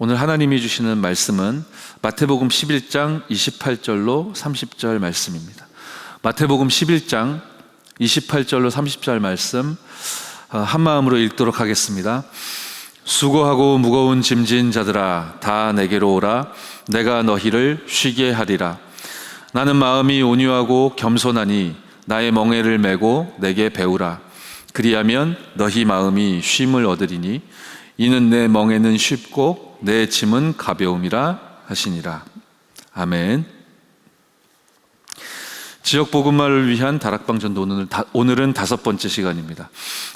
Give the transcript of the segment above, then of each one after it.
오늘 하나님이 주시는 말씀은 마태복음 11장 28절로 30절 말씀입니다. 마태복음 11장 28절로 30절 말씀 한 마음으로 읽도록 하겠습니다. 수고하고 무거운 짐진 자들아 다 내게로 오라. 내가 너희를 쉬게 하리라. 나는 마음이 온유하고 겸손하니 나의 멍에를 메고 내게 배우라. 그리하면 너희 마음이 쉼을 얻으리니 이는 내 멍에는 쉽고 내 짐은 가벼움이라 하시니라. 아멘. 지역 복음화를 위한 다락방 전도, 오늘은 5번째 시간입니다.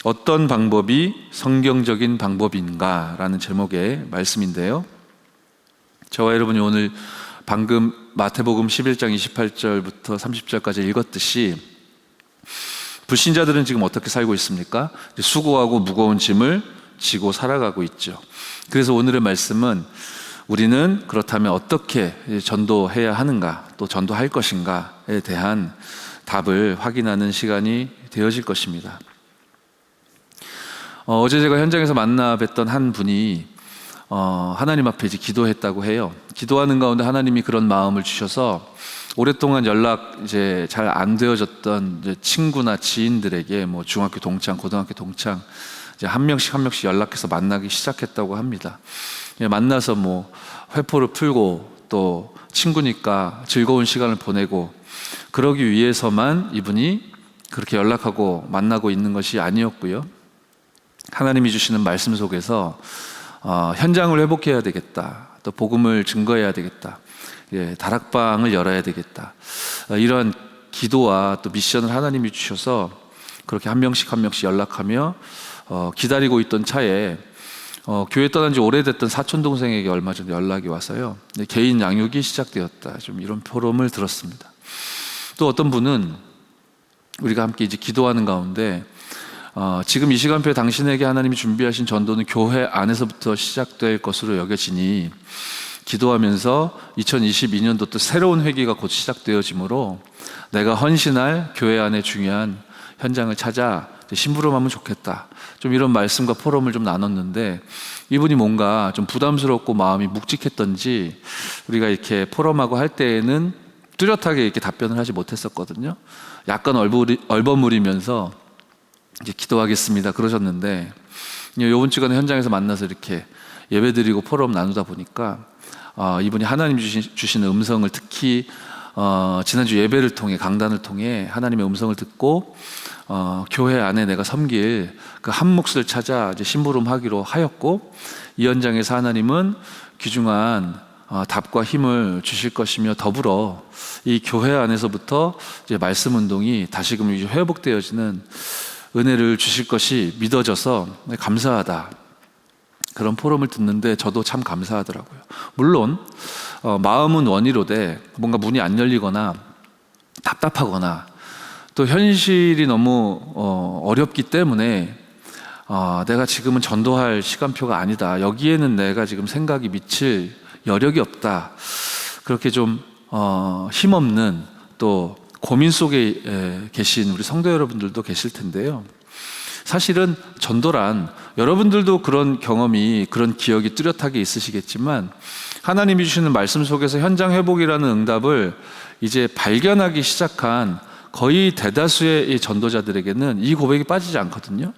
어떤 방법이 성경적인 방법인가? 라는 제목의 말씀인데요, 저와 여러분이 오늘 방금 마태복음 11장 28절부터 30절까지 읽었듯이 불신자들은 지금 어떻게 살고 있습니까? 수고하고 무거운 짐을 지고 살아가고 있죠. 그래서 오늘의 말씀은 우리는 그렇다면 어떻게 전도해야 하는가, 또 전도할 것인가에 대한 답을 확인하는 시간이 되어질 것입니다. 어제 제가 현장에서 만나 뵀던 한 분이 하나님 앞에 이제 기도했다고 해요. 기도하는 가운데 하나님이 그런 마음을 주셔서 오랫동안 연락 이제 잘 안 되어졌던 이제 친구나 지인들에게 뭐 중학교 동창, 고등학교 동창 이제 한 명씩 연락해서 만나기 시작했다고 합니다. 만나서 뭐 회포를 풀고 또 친구니까 즐거운 시간을 보내고 그러기 위해서만 이분이 그렇게 연락하고 만나고 있는 것이 아니었고요. 하나님이 주시는 말씀 속에서 현장을 회복해야 되겠다, 또 복음을 증거해야 되겠다, 다락방을 열어야 되겠다, 이런 기도와 또 미션을 하나님이 주셔서 그렇게 한 명씩 연락하며 기다리고 있던 차에 교회 떠난 지 오래됐던 사촌 동생에게 얼마 전에 연락이 와서요, 개인 양육이 시작되었다, 좀 이런 포럼을 들었습니다. 또 어떤 분은 우리가 함께 이제 기도하는 가운데 지금 이 시간표에 당신에게 하나님이 준비하신 전도는 교회 안에서부터 시작될 것으로 여겨지니 기도하면서 2022년도 또 새로운 회기가 곧 시작되어지므로 내가 헌신할 교회 안에 중요한 현장을 찾아 심부름하면 좋겠다, 좀 이런 말씀과 포럼을 좀 나눴는데 이분이 뭔가 좀 부담스럽고 마음이 묵직했던지 우리가 이렇게 포럼하고 할 때에는 뚜렷하게 이렇게 답변을 하지 못했었거든요. 약간 얼버무리면서 이제 기도하겠습니다 그러셨는데, 이번 주간에 현장에서 만나서 이렇게 예배드리고 포럼 나누다 보니까 이분이 하나님 주시는 음성을, 특히 지난주 예배를 통해, 강단을 통해 하나님의 음성을 듣고 교회 안에 내가 섬길 그 한 몫을 찾아 이제 심부름하기로 하였고, 이 현장에서 하나님은 귀중한 답과 힘을 주실 것이며 더불어 이 교회 안에서부터 이제 말씀 운동이 다시금 회복되어지는 은혜를 주실 것이 믿어져서 감사하다, 그런 포럼을 듣는데 저도 참 감사하더라고요. 물론 마음은 원이로되 뭔가 문이 안 열리거나 답답하거나 또 현실이 너무 어렵기 때문에 내가 지금은 전도할 시간표가 아니다, 여기에는 내가 지금 생각이 미칠 여력이 없다, 그렇게 좀 힘없는 또 고민 속에 계신 우리 성도 여러분들도 계실 텐데요. 사실은 전도란, 여러분들도 그런 경험이, 그런 기억이 뚜렷하게 있으시겠지만 하나님이 주시는 말씀 속에서 현장 회복이라는 응답을 이제 발견하기 시작한 거의 대다수의 이 전도자들에게는 이 고백이 빠지지 않거든요.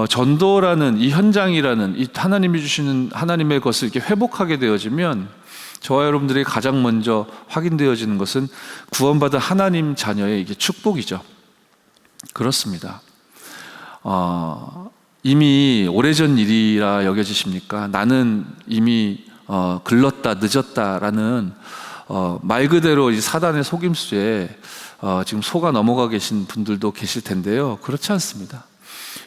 전도라는 이 현장이라는 이 하나님이 주시는 하나님의 것을 이렇게 회복하게 되어지면 저와 여러분들이 가장 먼저 확인되어지는 것은 구원받은 하나님 자녀의 이게 축복이죠. 그렇습니다. 이미 오래전 일이라 여겨지십니까? 나는 이미 글렀다, 늦었다라는 말 그대로 이 사단의 속임수에 지금 속아 넘어가 계신 분들도 계실 텐데요. 그렇지 않습니다.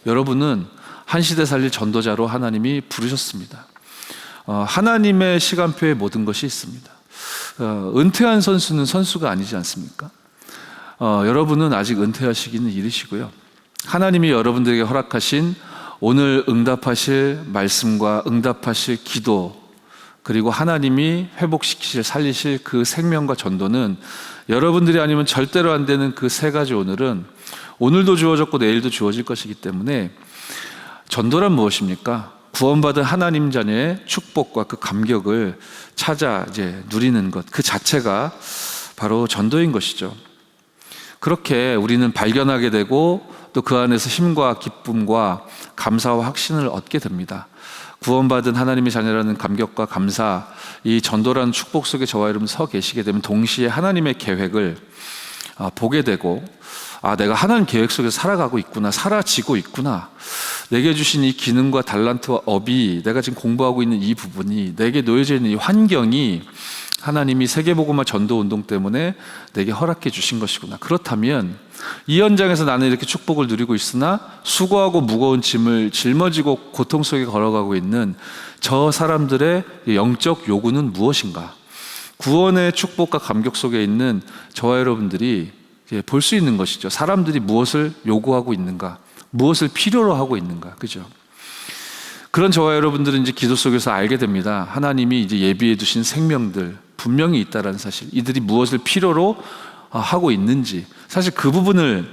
여러분은 한 시대 살릴 전도자로 하나님이 부르셨습니다. 하나님의 시간표에 모든 것이 있습니다. 은퇴한 선수는 선수가 아니지 않습니까? 여러분은 아직 은퇴하시기는 이르시고요, 하나님이 여러분들에게 허락하신 오늘 응답하실 말씀과 응답하실 기도, 그리고 하나님이 회복시키실, 살리실 그 생명과 전도는 여러분들이 아니면 절대로 안 되는 그 세 가지 오늘도 주어졌고 내일도 주어질 것이기 때문에 전도란 무엇입니까? 구원받은 하나님 자녀의 축복과 그 감격을 찾아 이제 누리는 것, 그 자체가 바로 전도인 것이죠. 그렇게 우리는 발견하게 되고 또 그 안에서 힘과 기쁨과 감사와 확신을 얻게 됩니다. 구원받은 하나님의 자녀라는 감격과 감사, 이 전도라는 축복 속에 저와 여러분 서 계시게 되면 동시에 하나님의 계획을 보게 되고, 내가 하나님 계획 속에서 살아가고 있구나, 사라지고 있구나. 내게 주신 이 기능과 달란트와 업이, 내가 지금 공부하고 있는 이 부분이, 내게 놓여져 있는 이 환경이 하나님이 세계복음화 전도 운동 때문에 내게 허락해 주신 것이구나. 그렇다면 이 현장에서 나는 이렇게 축복을 누리고 있으나 수고하고 무거운 짐을 짊어지고 고통 속에 걸어가고 있는 저 사람들의 영적 요구는 무엇인가? 구원의 축복과 감격 속에 있는 저와 여러분들이 볼 수 있는 것이죠. 사람들이 무엇을 요구하고 있는가? 무엇을 필요로 하고 있는가? 그죠? 그런 저와 여러분들은 이제 기도 속에서 알게 됩니다. 하나님이 이제 예비해 두신 생명들 분명히 있다라는 사실, 이들이 무엇을 필요로 하고 있는지, 사실 그 부분을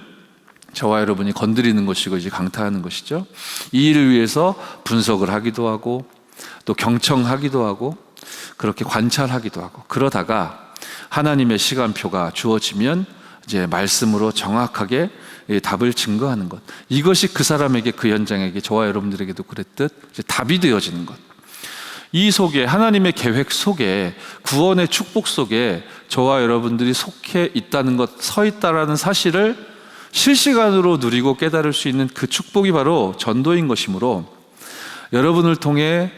저와 여러분이 건드리는 것이고 이제 강타하는 것이죠. 이 일을 위해서 분석을 하기도 하고 또 경청하기도 하고 그렇게 관찰하기도 하고, 그러다가 하나님의 시간표가 주어지면 이제 말씀으로 정확하게 답을 증거하는 것, 이것이 그 사람에게, 그 현장에게, 저와 여러분들에게도 그랬듯 이제 답이 되어지는 것. 이 속에, 하나님의 계획 속에, 구원의 축복 속에 저와 여러분들이 속해 있다는 것, 서 있다라는 사실을 실시간으로 누리고 깨달을 수 있는 그 축복이 바로 전도인 것이므로, 여러분을 통해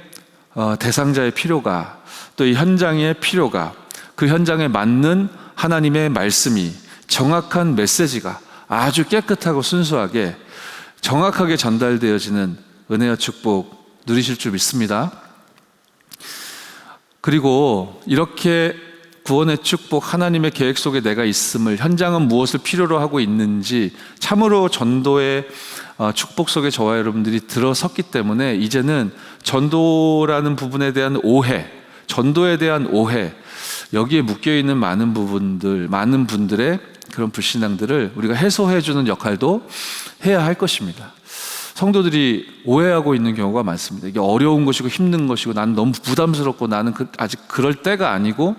대상자의 필요가, 또 이 현장의 필요가, 그 현장에 맞는 하나님의 말씀이, 정확한 메시지가 아주 깨끗하고 순수하게 정확하게 전달되어지는 은혜와 축복 누리실 줄 믿습니다. 그리고 이렇게 구원의 축복, 하나님의 계획 속에 내가 있음을, 현장은 무엇을 필요로 하고 있는지 참으로 전도의 축복 속에 저와 여러분들이 들어섰기 때문에 이제는 전도라는 부분에 대한 오해, 전도에 대한 오해, 여기에 묶여있는 많은 부분들, 많은 분들의 그런 불신앙들을 우리가 해소해주는 역할도 해야 할 것입니다. 성도들이 오해하고 있는 경우가 많습니다. 이게 어려운 것이고 힘든 것이고 나는 너무 부담스럽고 나는 아직 그럴 때가 아니고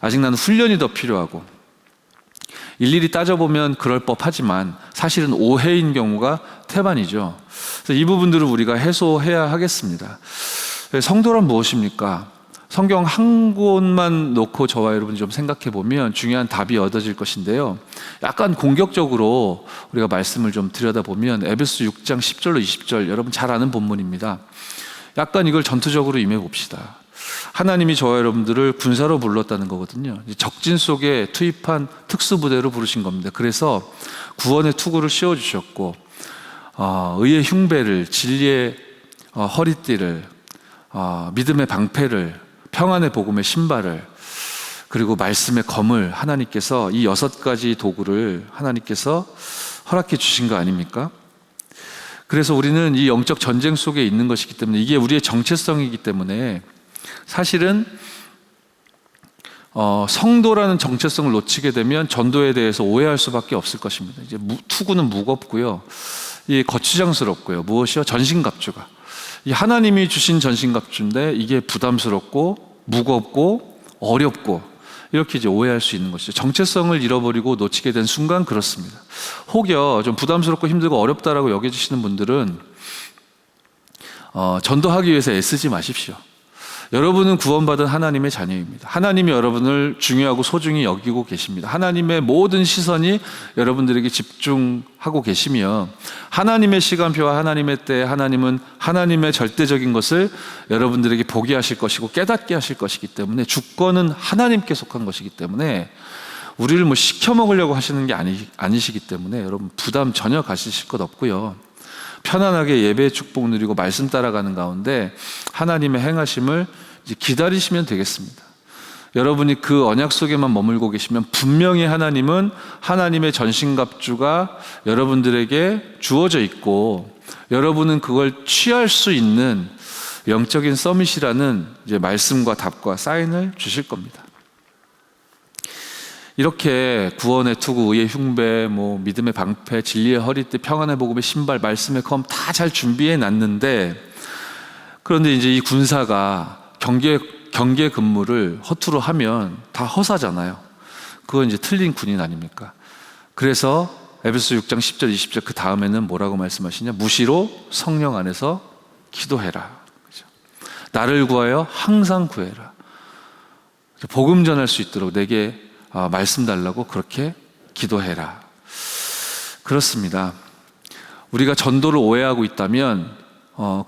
아직 나는 훈련이 더 필요하고, 일일이 따져보면 그럴 법하지만 사실은 오해인 경우가 태반이죠. 그래서 이 부분들을 우리가 해소해야 하겠습니다. 성도란 무엇입니까? 성경 한 곳만 놓고 저와 여러분이 좀 생각해 보면 중요한 답이 얻어질 것인데요, 약간 공격적으로 우리가 말씀을 좀 들여다보면 에베소 6장 10절로 20절, 여러분 잘 아는 본문입니다. 약간 이걸 전투적으로 임해 봅시다. 하나님이 저와 여러분들을 군사로 불렀다는 거거든요. 적진 속에 투입한 특수부대로 부르신 겁니다. 그래서 구원의 투구를 씌워주셨고, 의의 흉배를, 진리의 허리띠를, 믿음의 방패를, 평안의 복음의 신발을, 그리고 말씀의 검을 하나님께서, 이 6가지 도구를 하나님께서 허락해 주신 거 아닙니까? 그래서 우리는 이 영적 전쟁 속에 있는 것이기 때문에, 이게 우리의 정체성이기 때문에 사실은 성도라는 정체성을 놓치게 되면 전도에 대해서 오해할 수밖에 없을 것입니다. 이제 투구는 무겁고요, 이 거추장스럽고요. 무엇이요? 전신갑주가. 이 하나님이 주신 전신갑주인데 이게 부담스럽고 무겁고 어렵고, 이렇게 이제 오해할 수 있는 것이죠. 정체성을 잃어버리고 놓치게 된 순간 그렇습니다. 혹여 좀 부담스럽고 힘들고 어렵다라고 여겨지시는 분들은 전도하기 위해서 애쓰지 마십시오. 여러분은 구원받은 하나님의 자녀입니다. 하나님이 여러분을 중요하고 소중히 여기고 계십니다. 하나님의 모든 시선이 여러분들에게 집중하고 계시며, 하나님의 시간표와 하나님의 때에 하나님은 하나님의 절대적인 것을 여러분들에게 보게 하실 것이고 깨닫게 하실 것이기 때문에, 주권은 하나님께 속한 것이기 때문에 우리를 뭐 시켜 먹으려고 하시는 게 아니시기 때문에 여러분 부담 전혀 가지실 것 없고요, 편안하게 예배의 축복 누리고 말씀 따라가는 가운데 하나님의 행하심을 이제 기다리시면 되겠습니다. 여러분이 그 언약 속에만 머물고 계시면 분명히 하나님은, 하나님의 전신갑주가 여러분들에게 주어져 있고 여러분은 그걸 취할 수 있는 영적인 서밋이라는 이제 말씀과 답과 사인을 주실 겁니다. 이렇게 구원의 투구, 의의 흉배, 믿음의 방패, 진리의 허리띠, 평안의 복음의 신발, 말씀의 검 다 잘 준비해 놨는데 그런데 이제 이 군사가 경계 근무를 허투루 하면 다 허사잖아요. 그건 이제 틀린 군인 아닙니까? 그래서 에베소 6장 10절 20절 그 다음에는 뭐라고 말씀하시냐? 무시로 성령 안에서 기도해라. 그죠? 나를 구하여 항상 구해라. 복음 전할 수 있도록 내게 말씀 달라고 그렇게 기도해라. 그렇습니다. 우리가 전도를 오해하고 있다면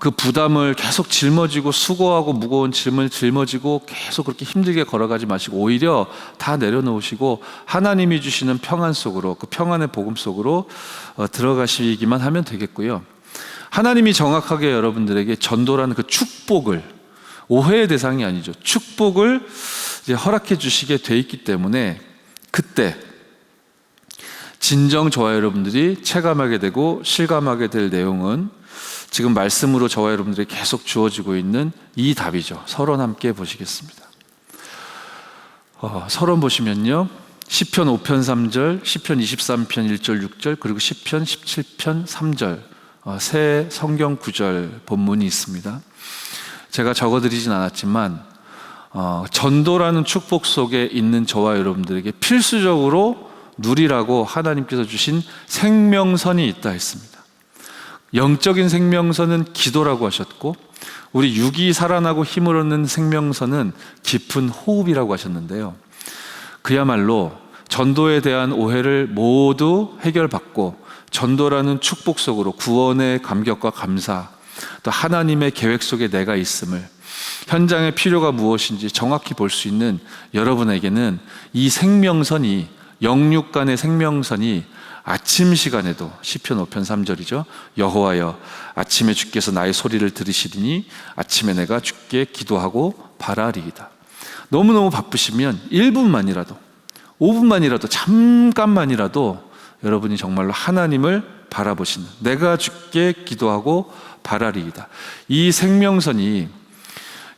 그 부담을 계속 짊어지고 수고하고 무거운 짐을 짊어지고 계속 그렇게 힘들게 걸어가지 마시고 오히려 다 내려놓으시고 하나님이 주시는 평안 속으로, 그 평안의 복음 속으로 들어가시기만 하면 되겠고요. 하나님이 정확하게 여러분들에게 전도라는 그 축복을, 오해의 대상이 아니죠, 축복을 이제 허락해 주시게 돼 있기 때문에 그때 진정 저와 여러분들이 체감하게 되고 실감하게 될 내용은 지금 말씀으로 저와 여러분들이 계속 주어지고 있는 이 답이죠. 서론 함께 보시겠습니다. 서론 보시면요, 시편 5편 3절, 시편 23편 1절 6절, 그리고 시편 17편 3절 세 성경 구절 본문이 있습니다. 제가 적어드리진 않았지만 전도라는 축복 속에 있는 저와 여러분들에게 필수적으로 누리라고 하나님께서 주신 생명선이 있다 했습니다. 영적인 생명선은 기도라고 하셨고, 우리 육이 살아나고 힘을 얻는 생명선은 깊은 호흡이라고 하셨는데요, 그야말로 전도에 대한 오해를 모두 해결받고 전도라는 축복 속으로 구원의 감격과 감사, 또 하나님의 계획 속에 내가 있음을, 현장의 필요가 무엇인지 정확히 볼 수 있는 여러분에게는 이 생명선이, 영육 간의 생명선이 아침 시간에도, 시편 5편 3절이죠, 여호와여 아침에 주께서 나의 소리를 들으시리니 아침에 내가 주께 기도하고 바라리이다. 너무너무 바쁘시면 1분만이라도 5분만이라도 잠깐만이라도 여러분이 정말로 하나님을 바라보시는, 내가 주께 기도하고 바라리이다, 이 생명선이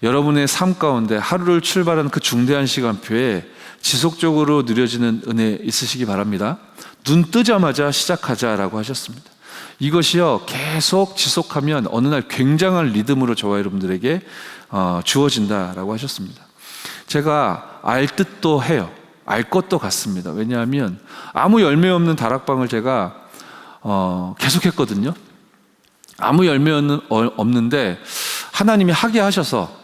여러분의 삶 가운데 하루를 출발하는 그 중대한 시간표에 지속적으로 누려지는 은혜 있으시기 바랍니다. 눈 뜨자마자 시작하자라고 하셨습니다. 이것이요, 계속 지속하면 어느 날 굉장한 리듬으로 저와 여러분들에게 주어진다라고 하셨습니다. 제가 알 듯도 해요. 알 것도 같습니다. 왜냐하면 아무 열매 없는 다락방을 제가 계속했거든요. 아무 열매 없는데 하나님이 하게 하셔서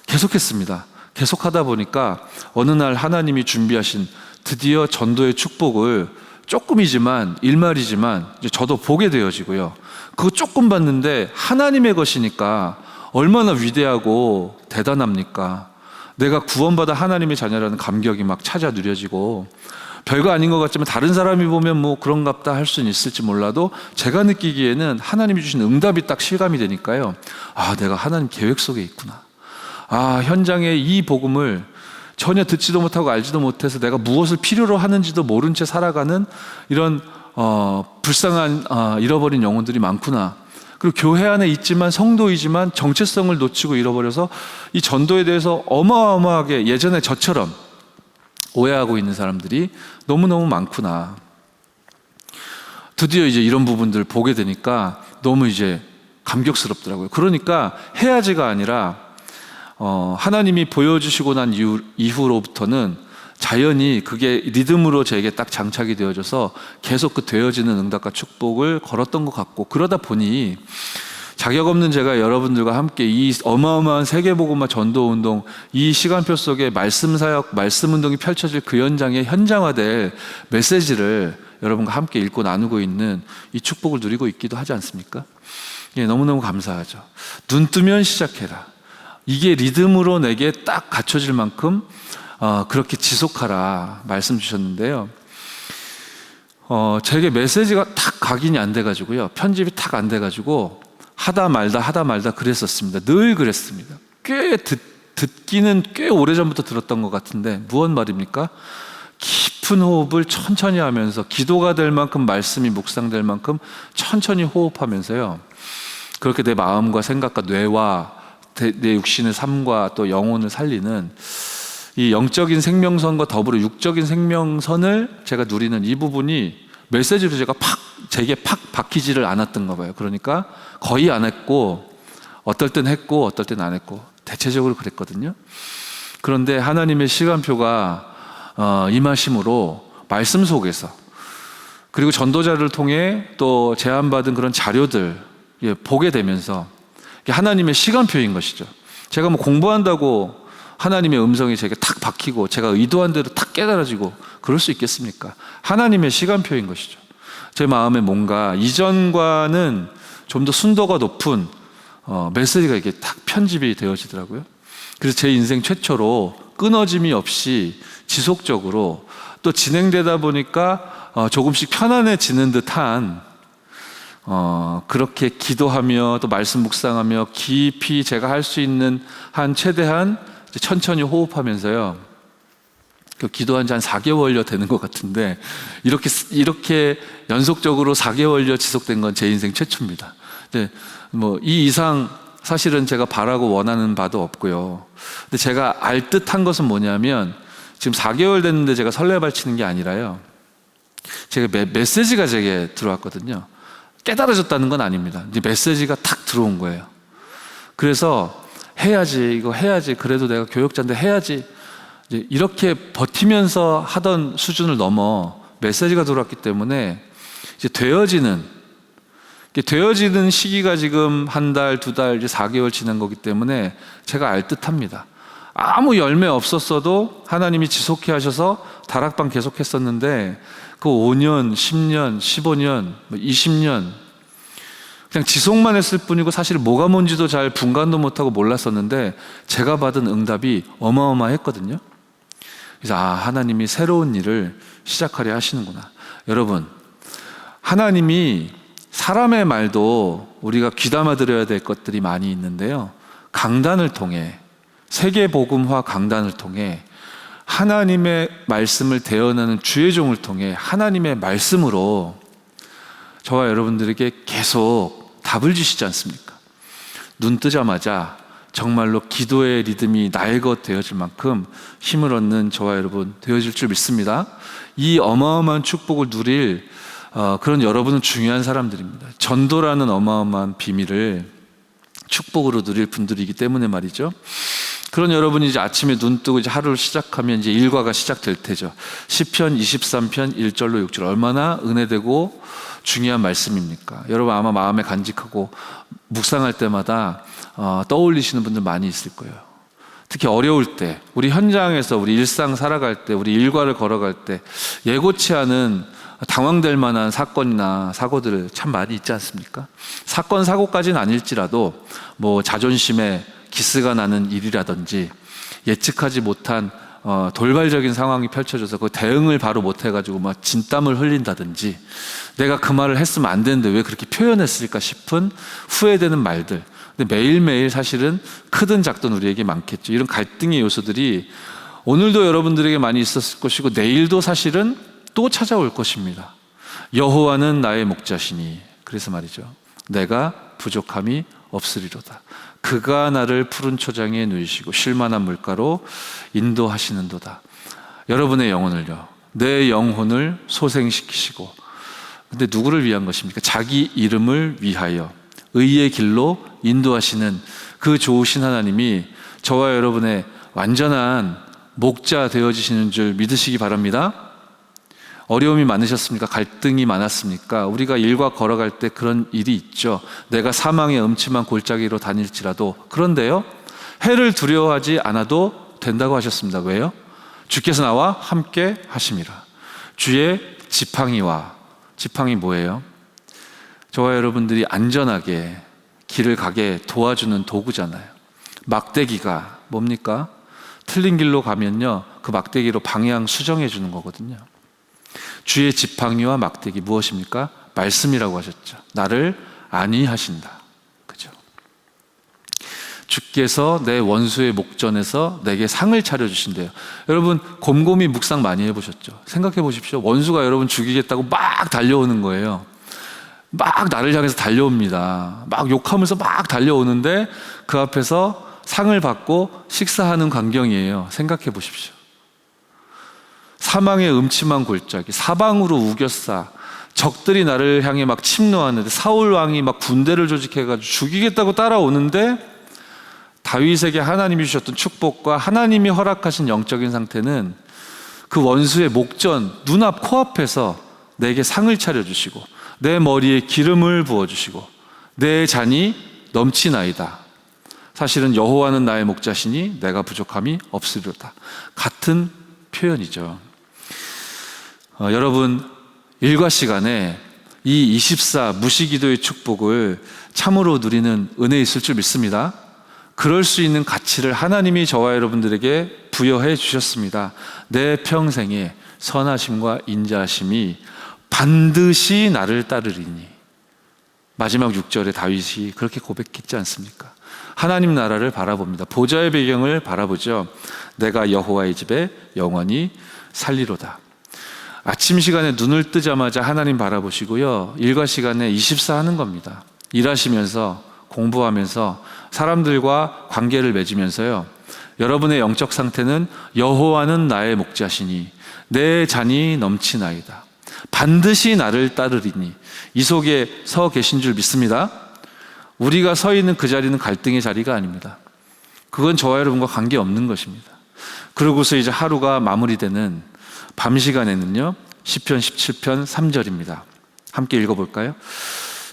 계속했습니다. 계속하다 보니까 어느 날 하나님이 준비하신 드디어 전도의 축복을 조금이지만, 일말이지만 저도 보게 되어지고요. 그거 조금 봤는데 하나님의 것이니까 얼마나 위대하고 대단합니까? 내가 구원받아 하나님의 자녀라는 감격이 막 찾아 누려지고, 별거 아닌 것 같지만 다른 사람이 보면 뭐 그런갑다 할 수는 있을지 몰라도 제가 느끼기에는 하나님이 주신 응답이 딱 실감이 되니까요, 내가 하나님 계획 속에 있구나. 현장에 이 복음을 전혀 듣지도 못하고 알지도 못해서 내가 무엇을 필요로 하는지도 모른 채 살아가는 이런 불쌍한 잃어버린 영혼들이 많구나. 그리고 교회 안에 있지만, 성도이지만 정체성을 놓치고 잃어버려서 이 전도에 대해서 어마어마하게 예전에 저처럼 오해하고 있는 사람들이 너무너무 많구나. 드디어 이제 이런 부분들을 보게 되니까 너무 이제 감격스럽더라고요. 그러니까 해야지가 아니라 하나님이 보여주시고 난 이후로부터는 자연히 그게 리듬으로 제게 딱 장착이 되어져서 계속 그 되어지는 응답과 축복을 걸었던 것 같고, 그러다 보니 자격 없는 제가 여러분들과 함께 이 어마어마한 세계복음화 전도운동, 이 시간표 속에 말씀사역, 말씀운동이 펼쳐질 그 현장에 현장화될 메시지를 여러분과 함께 읽고 나누고 있는 이 축복을 누리고 있기도 하지 않습니까? 너무너무 감사하죠. 눈 뜨면 시작해라. 이게 리듬으로 내게 딱 갖춰질 만큼 그렇게 지속하라 말씀 주셨는데요. 제게 메시지가 탁 각인이 안 돼가지고요, 편집이 탁 안 돼가지고 하다 말다 그랬었습니다. 늘 그랬습니다. 듣기는 꽤 오래전부터 들었던 것 같은데, 무언 말입니까? 깊은 호흡을 천천히 하면서, 기도가 될 만큼, 말씀이 묵상될 만큼 천천히 호흡하면서요, 그렇게 내 마음과 생각과 뇌와 내 육신의 삶과 또 영혼을 살리는 이 영적인 생명선과 더불어 육적인 생명선을 제가 누리는 이 부분이 메시지로 제게 팍 박히지를 않았던가 봐요. 그러니까 거의 안 했고, 어떨 땐 했고 어떨 땐 안 했고 대체적으로 그랬거든요. 그런데 하나님의 시간표가 임하심으로 말씀 속에서, 그리고 전도자를 통해 또 제안받은 그런 자료들 보게 되면서 이게 하나님의 시간표인 것이죠. 제가 뭐 공부한다고 하나님의 음성이 제게 탁 박히고 제가 의도한 대로 탁 깨달아지고 그럴 수 있겠습니까? 하나님의 시간표인 것이죠. 제 마음에 뭔가 이전과는 좀 더 순도가 높은 메시지가 이렇게 탁 편집이 되어지더라고요. 그래서 제 인생 최초로 끊어짐이 없이 지속적으로 또 진행되다 보니까 조금씩 편안해지는 듯한 그렇게 기도하며 또 말씀 묵상하며 깊이 제가 할 수 있는 한 최대한 천천히 호흡하면서요, 기도한 지 한 4개월여 되는 것 같은데 이렇게 연속적으로 4개월여 지속된 건 제 인생 최초입니다. 근데 뭐 이 이상 사실은 제가 바라고 원하는 바도 없고요. 근데 제가 알 듯한 것은 뭐냐면 지금 4개월 됐는데 제가 설레발치는 게 아니라요, 제가 메시지가 제게 들어왔거든요. 깨달아졌다는 건 아닙니다. 이제 메시지가 탁 들어온 거예요. 그래서 해야지, 이거 해야지, 그래도 내가 교역자인데 해야지, 이제 이렇게 버티면서 하던 수준을 넘어 메시지가 들어왔기 때문에 이제 되어지는 시기가 지금 한 달, 두 달, 이제 4개월 지난 거기 때문에 제가 알 듯합니다. 아무 열매 없었어도 하나님이 지속해 하셔서 다락방 계속했었는데 그 5년, 10년, 15년, 20년 그냥 지속만 했을 뿐이고 사실 뭐가 뭔지도 잘 분간도 못하고 몰랐었는데 제가 받은 응답이 어마어마했거든요. 그래서 하나님이 새로운 일을 시작하려 하시는구나. 여러분, 하나님이 사람의 말도 우리가 귀담아 들어야 될 것들이 많이 있는데요, 강단을 통해, 세계복음화 강단을 통해 하나님의 말씀을 대언하는 주의 종을 통해 하나님의 말씀으로 저와 여러분들에게 계속 답을 주시지 않습니까? 눈 뜨자마자 정말로 기도의 리듬이 나의 것 되어질 만큼 힘을 얻는 저와 여러분 되어질 줄 믿습니다. 이 어마어마한 축복을 누릴 그런 여러분은 중요한 사람들입니다. 전도라는 어마어마한 비밀을 축복으로 누릴 분들이기 때문에 말이죠. 그런 여러분이 이제 아침에 눈 뜨고 이제 하루를 시작하면 이제 일과가 시작될 테죠. 시편 23편 1절로 6절 얼마나 은혜되고 중요한 말씀입니까? 여러분 아마 마음에 간직하고 묵상할 때마다 떠올리시는 분들 많이 있을 거예요. 특히 어려울 때, 우리 현장에서 우리 일상 살아갈 때, 우리 일과를 걸어갈 때 예고치 않은 당황될 만한 사건이나 사고들 참 많이 있지 않습니까? 사건, 사고까지는 아닐지라도 뭐 자존심에 기스가 나는 일이라든지 예측하지 못한 돌발적인 상황이 펼쳐져서 그 대응을 바로 못해가지고 막 진땀을 흘린다든지 내가 그 말을 했으면 안 되는데 왜 그렇게 표현했을까 싶은 후회되는 말들. 근데 매일매일 사실은 크든 작든 우리에게 많겠죠. 이런 갈등의 요소들이 오늘도 여러분들에게 많이 있었을 것이고 내일도 사실은 또 찾아올 것입니다. 여호와는 나의 목자시니, 그래서 말이죠, 내가 부족함이 없으리로다. 그가 나를 푸른 초장에 누이시고 쉴만한 물가로 인도하시는도다. 여러분의 영혼을요, 내 영혼을 소생시키시고, 근데 누구를 위한 것입니까? 자기 이름을 위하여 의의 길로 인도하시는 그 좋으신 하나님이 저와 여러분의 완전한 목자 되어지시는 줄 믿으시기 바랍니다. 어려움이 많으셨습니까? 갈등이 많았습니까? 우리가 일과 걸어갈 때 그런 일이 있죠. 내가 사망의 음침한 골짜기로 다닐지라도. 그런데요, 해를 두려워하지 않아도 된다고 하셨습니다. 왜요? 주께서 나와 함께 하심이라. 주의 지팡이와, 지팡이 뭐예요? 저와 여러분들이 안전하게 길을 가게 도와주는 도구잖아요. 막대기가 뭡니까? 틀린 길로 가면요, 그 막대기로 방향 수정해 주는 거거든요. 주의 지팡이와 막대기 무엇입니까? 말씀이라고 하셨죠. 나를 안위하신다. 그죠? 주께서 내 원수의 목전에서 내게 상을 차려주신대요. 여러분 곰곰이 묵상 많이 해보셨죠? 생각해 보십시오. 원수가 여러분 죽이겠다고 막 달려오는 거예요. 막 나를 향해서 달려옵니다. 막 욕하면서 막 달려오는데 그 앞에서 상을 받고 식사하는 광경이에요. 생각해 보십시오. 사망의 음침한 골짜기, 사방으로 우겨싸 적들이 나를 향해 막 침노하는데 사울 왕이 막 군대를 조직해가지고 죽이겠다고 따라오는데 다윗에게 하나님이 주셨던 축복과 하나님이 허락하신 영적인 상태는 그 원수의 목전, 눈앞, 코앞에서 내게 상을 차려주시고 내 머리에 기름을 부어주시고 내 잔이 넘치나이다. 사실은 여호와는 나의 목자시니 내가 부족함이 없으리로다. 같은 표현이죠. 여러분, 일과 시간에 이 24 무시기도의 축복을 참으로 누리는 은혜 있을 줄 믿습니다. 그럴 수 있는 가치를 하나님이 저와 여러분들에게 부여해 주셨습니다. 내 평생에 선하심과 인자하심이 반드시 나를 따르리니. 마지막 6절에 다윗이 그렇게 고백했지 않습니까? 하나님 나라를 바라봅니다. 보좌의 배경을 바라보죠. 내가 여호와의 집에 영원히 살리로다. 아침 시간에 눈을 뜨자마자 하나님 바라보시고요, 일과 시간에 24 하는 겁니다. 일하시면서, 공부하면서, 사람들과 관계를 맺으면서요, 여러분의 영적 상태는 여호와는 나의 목자시니 내 잔이 넘치나이다. 반드시 나를 따르리니. 이 속에 서 계신 줄 믿습니다. 우리가 서 있는 그 자리는 갈등의 자리가 아닙니다. 그건 저와 여러분과 관계없는 것입니다. 그러고서 이제 하루가 마무리되는 밤 시간에는요, 시편 17편 3절입니다. 함께 읽어볼까요?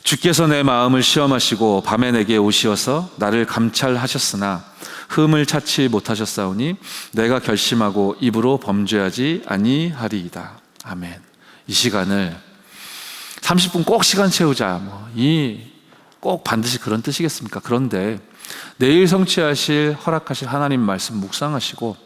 주께서 내 마음을 시험하시고 밤에 내게 오시어서 나를 감찰하셨으나 흠을 찾지 못하셨사오니 내가 결심하고 입으로 범죄하지 아니하리이다. 아멘. 이 시간을 30분 꼭 시간 채우자, 꼭 반드시 그런 뜻이겠습니까? 그런데 내일 성취하실, 허락하실 하나님 말씀 묵상하시고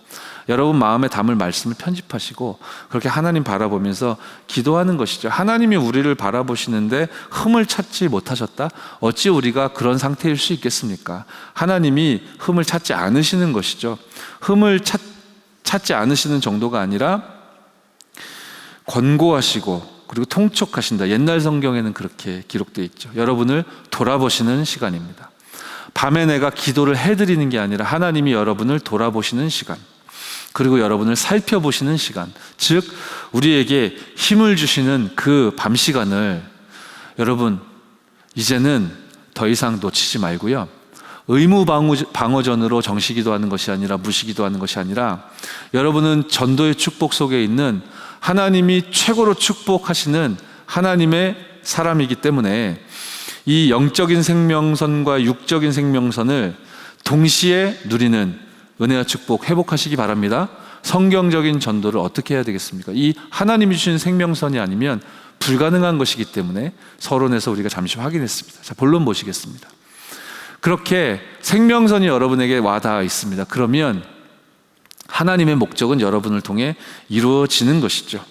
여러분 마음에 담을 말씀을 편집하시고 그렇게 하나님 바라보면서 기도하는 것이죠. 하나님이 우리를 바라보시는데 흠을 찾지 못하셨다? 어찌 우리가 그런 상태일 수 있겠습니까? 하나님이 흠을 찾지 않으시는 것이죠. 흠을 찾지 않으시는 정도가 아니라 권고하시고 그리고 통촉하신다. 옛날 성경에는 그렇게 기록되어 있죠. 여러분을 돌아보시는 시간입니다. 밤에 내가 기도를 해드리는 게 아니라 하나님이 여러분을 돌아보시는 시간, 그리고 여러분을 살펴보시는 시간, 즉 우리에게 힘을 주시는 그 밤 시간을 여러분 이제는 더 이상 놓치지 말고요, 의무방어전으로 정시기도하는 것이 아니라 무시기도하는 것이 아니라 여러분은 전도의 축복 속에 있는 하나님이 최고로 축복하시는 하나님의 사람이기 때문에 이 영적인 생명선과 육적인 생명선을 동시에 누리는 은혜와 축복 회복하시기 바랍니다. 성경적인 전도를 어떻게 해야 되겠습니까? 이 하나님이 주신 생명선이 아니면 불가능한 것이기 때문에 서론에서 우리가 잠시 확인했습니다. 자, 본론 보시겠습니다. 그렇게 생명선이 여러분에게 와닿아 있습니다. 그러면 하나님의 목적은 여러분을 통해 이루어지는 것이죠.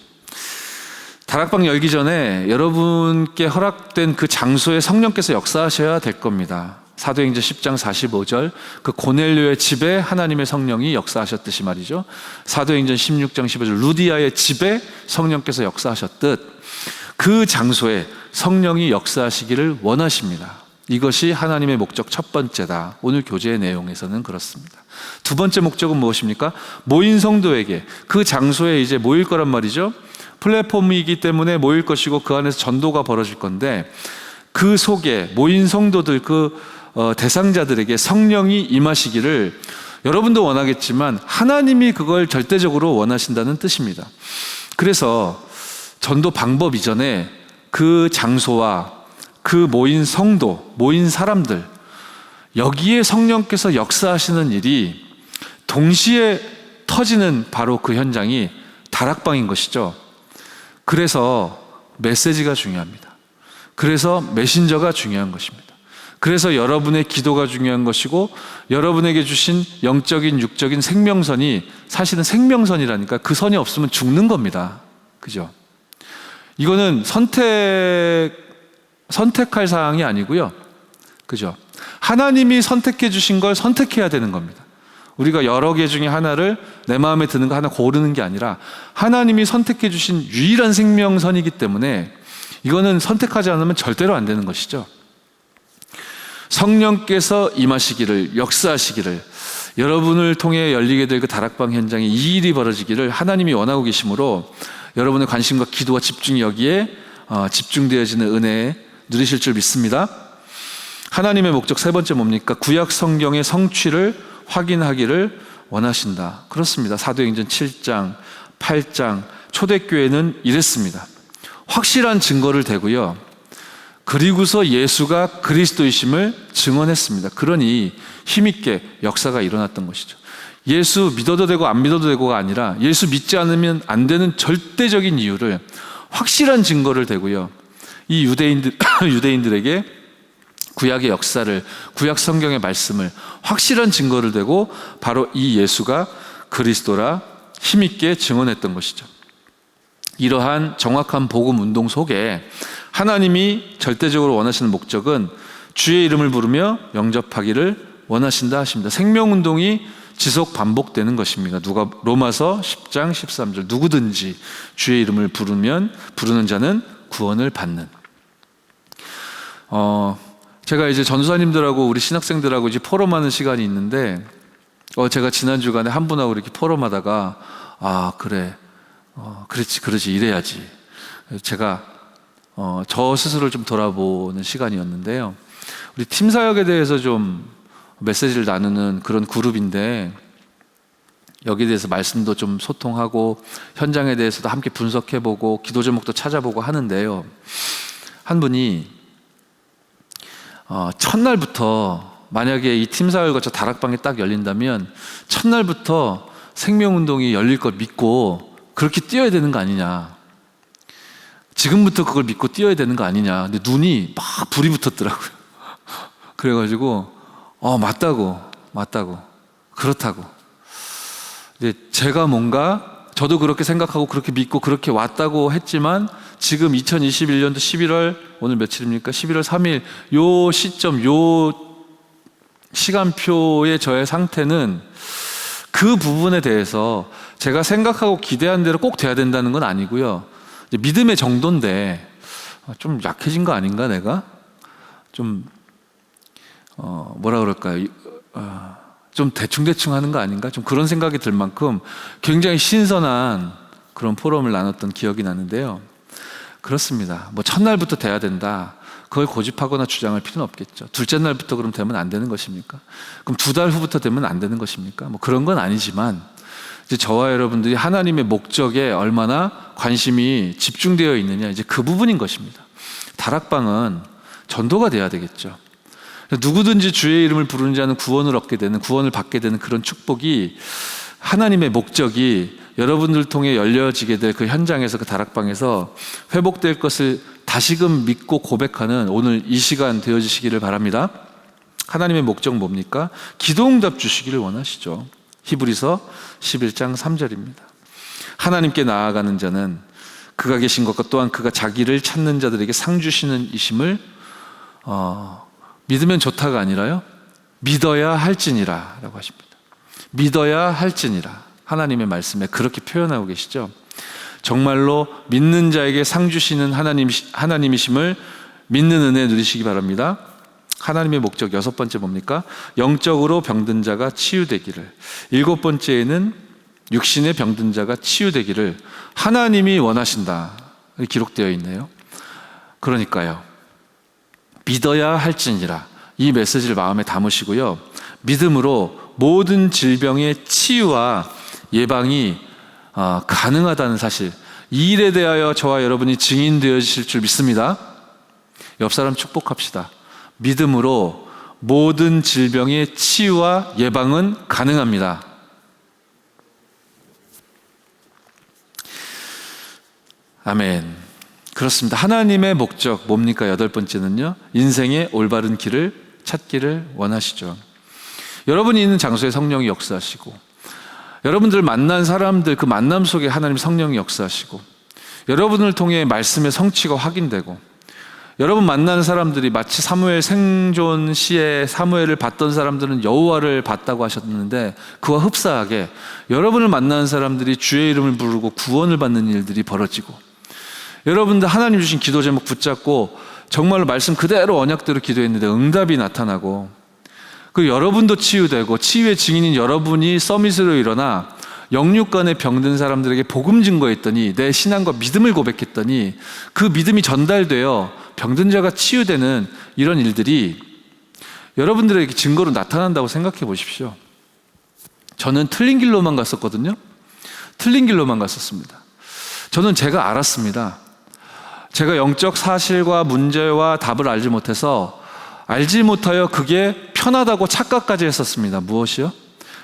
다락방 열기 전에 여러분께 허락된 그 장소에 성령께서 역사하셔야 될 겁니다. 사도행전 10장 45절 그 고넬료의 집에 하나님의 성령이 역사하셨듯이 말이죠. 사도행전 16장 15절 루디아의 집에 성령께서 역사하셨듯 그 장소에 성령이 역사하시기를 원하십니다. 이것이 하나님의 목적 첫 번째다. 오늘 교제의 내용에서는 그렇습니다. 두 번째 목적은 무엇입니까? 모인 성도에게 그 장소에 이제 모일 거란 말이죠. 플랫폼이기 때문에 모일 것이고 그 안에서 전도가 벌어질 건데 그 속에 모인 성도들 대상자들에게 성령이 임하시기를 여러분도 원하겠지만 하나님이 그걸 절대적으로 원하신다는 뜻입니다. 그래서 전도 방법 이전에 그 장소와 그 모인 성도, 모인 사람들, 여기에 성령께서 역사하시는 일이 동시에 터지는 바로 그 현장이 다락방인 것이죠. 그래서 메시지가 중요합니다. 그래서 메신저가 중요한 것입니다. 그래서 여러분의 기도가 중요한 것이고 여러분에게 주신 영적인 육적인 생명선이 사실은 생명선이라니까 그 선이 없으면 죽는 겁니다. 그죠? 이거는 선택할 사항이 아니고요. 그죠? 하나님이 선택해 주신 걸 선택해야 되는 겁니다. 우리가 여러 개 중에 하나를 내 마음에 드는 거 하나 고르는 게 아니라 하나님이 선택해 주신 유일한 생명선이기 때문에 이거는 선택하지 않으면 절대로 안 되는 것이죠. 성령께서 임하시기를, 역사하시기를, 여러분을 통해 열리게 될 그 다락방 현장에 이 일이 벌어지기를 하나님이 원하고 계시므로 여러분의 관심과 기도와 집중이 여기에 집중되어지는 은혜에 누리실 줄 믿습니다. 하나님의 목적 세 번째 뭡니까? 구약 성경의 성취를 확인하기를 원하신다. 그렇습니다. 사도행전 7장, 8장, 초대교회는 이랬습니다. 확실한 증거를 대고요. 그리고서 예수가 그리스도이심을 증언했습니다. 그러니 힘있게 역사가 일어났던 것이죠. 예수 믿어도 되고 안 믿어도 되고가 아니라 예수 믿지 않으면 안 되는 절대적인 이유를 확실한 증거를 대고요. 이 유대인들에게 구약의 역사를, 구약 성경의 말씀을 확실한 증거를 대고 바로 이 예수가 그리스도라 힘있게 증언했던 것이죠. 이러한 정확한 복음 운동 속에 하나님이 절대적으로 원하시는 목적은 주의 이름을 부르며 영접하기를 원하신다 하십니다. 생명운동이 지속 반복되는 것입니다. 로마서 10장 13절 누구든지 주의 이름을 부르는 자는 구원을 받는. 제가 이제 전도사님들하고 우리 신학생들하고 이제 포럼하는 시간이 있는데 제가 지난 주간에 한 분하고 이렇게 포럼하다가 그래 그렇지 이래야지. 제가 저 스스로를 좀 돌아보는 시간이었는데요. 우리 팀 사역에 대해서 좀 메시지를 나누는 그런 그룹인데 여기에 대해서 말씀도 좀 소통하고 현장에 대해서도 함께 분석해보고 기도 제목도 찾아보고 하는데요. 한 분이 첫날부터 만약에 이 팀 사역을 거쳐 다락방이 딱 열린다면 첫날부터 생명운동이 열릴 걸 믿고 그렇게 뛰어야 되는 거 아니냐, 지금부터 그걸 믿고 뛰어야 되는 거 아니냐. 근데 눈이 막 불이 붙었더라고요. 그래가지고 맞다고 그렇다고. 이제 제가 뭔가 저도 그렇게 생각하고 그렇게 믿고 그렇게 왔다고 했지만 지금 2021년도 11월 오늘 며칠입니까? 11월 3일 요 시점 요 시간표의 저의 상태는 그 부분에 대해서 제가 생각하고 기대한 대로 꼭 돼야 된다는 건 아니고요. 믿음의 정도인데 좀 약해진 거 아닌가, 내가? 좀 뭐라 그럴까요? 좀 대충 하는 거 아닌가? 좀 그런 생각이 들 만큼 굉장히 신선한 그런 포럼을 나눴던 기억이 나는데요. 그렇습니다. 뭐 첫날부터 돼야 된다, 그걸 고집하거나 주장할 필요는 없겠죠. 둘째 날부터 그럼 되면 안 되는 것입니까? 그럼 2달 후부터 되면 안 되는 것입니까? 뭐 그런 건 아니지만 이제 저와 여러분들이 하나님의 목적에 얼마나 관심이 집중되어 있느냐, 이제 그 부분인 것입니다. 다락방은 전도가 돼야 되겠죠. 누구든지 주의 이름을 부르는 자는 구원을 얻게 되는, 구원을 받게 되는 그런 축복이, 하나님의 목적이 여러분들 통해 열려지게 될 그 현장에서, 그 다락방에서 회복될 것을 다시금 믿고 고백하는 오늘 이 시간 되어지시기를 바랍니다. 하나님의 목적 뭡니까? 기도응답 주시기를 원하시죠. 히브리서 11장 3절입니다. 하나님께 나아가는 자는 그가 계신 것과 또한 그가 자기를 찾는 자들에게 상 주시는 이심을 믿으면 좋다가 아니라요, 믿어야 할지니라 라고 하십니다. 믿어야 할지니라. 하나님의 말씀에 그렇게 표현하고 계시죠. 정말로 믿는 자에게 상 주시는 하나님이심을 믿는 은혜 누리시기 바랍니다. 하나님의 목적 6번째 뭡니까? 영적으로 병든 자가 치유되기를. 7번째에는 육신의 병든 자가 치유되기를 하나님이 원하신다 기록되어 있네요. 그러니까요, 믿어야 할지니라, 이 메시지를 마음에 담으시고요, 믿음으로 모든 질병의 치유와 예방이 가능하다는 사실, 이 일에 대하여 저와 여러분이 증인 되어지실 줄 믿습니다. 옆 사람 축복합시다. 믿음으로 모든 질병의 치유와 예방은 가능합니다. 아멘. 그렇습니다. 하나님의 목적 뭡니까? 8번째는요, 인생의 올바른 길을 찾기를 원하시죠. 여러분이 있는 장소에 성령이 역사하시고, 여러분들 만난 사람들 그 만남 속에 하나님 성령이 역사하시고, 여러분을 통해 말씀의 성취가 확인되고, 여러분 만나는 사람들이 마치 사무엘 생존 시에 사무엘을 봤던 사람들은 여호와를 봤다고 하셨는데, 그와 흡사하게 여러분을 만나는 사람들이 주의 이름을 부르고 구원을 받는 일들이 벌어지고, 여러분들 하나님 주신 기도 제목 붙잡고 정말로 말씀 그대로 언약대로 기도했는데 응답이 나타나고, 그 여러분도 치유되고, 치유의 증인인 여러분이 서밋으로 일어나 영육간에 병든 사람들에게 복음 증거했더니, 내 신앙과 믿음을 고백했더니 그 믿음이 전달되어 병든 자가 치유되는 이런 일들이 여러분들에게 증거로 나타난다고 생각해 보십시오. 저는 틀린 길로만 갔었거든요. 틀린 길로만 갔었습니다. 저는 제가 알았습니다. 제가 영적 사실과 문제와 답을 알지 못해서, 알지 못하여 그게 편하다고 착각까지 했었습니다. 무엇이요?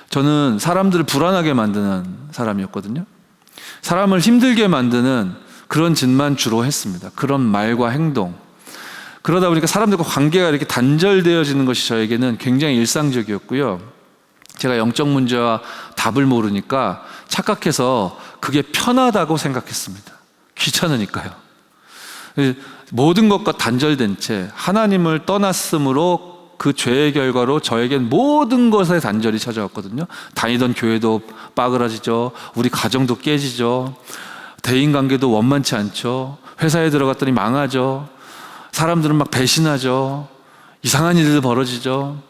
저는 사람들을 불안하게 만드는 사람이었거든요. 사람을 힘들게 만드는 그런 짓만 주로 했습니다. 그런 말과 행동. 그러다 보니까 사람들과 관계가 이렇게 단절되어지는 것이 저에게는 굉장히 일상적이었고요. 제가 영적 문제와 답을 모르니까 착각해서 그게 편하다고 생각했습니다. 귀찮으니까요. 모든 것과 단절된 채 하나님을 떠났으므로 그 죄의 결과로 저에겐 모든 것에 단절이 찾아왔거든요. 다니던 교회도 빠그라지죠. 우리 가정도 깨지죠. 대인관계도 원만치 않죠. 회사에 들어갔더니 망하죠. 사람들은 막 배신하죠. 이상한 일들 벌어지죠.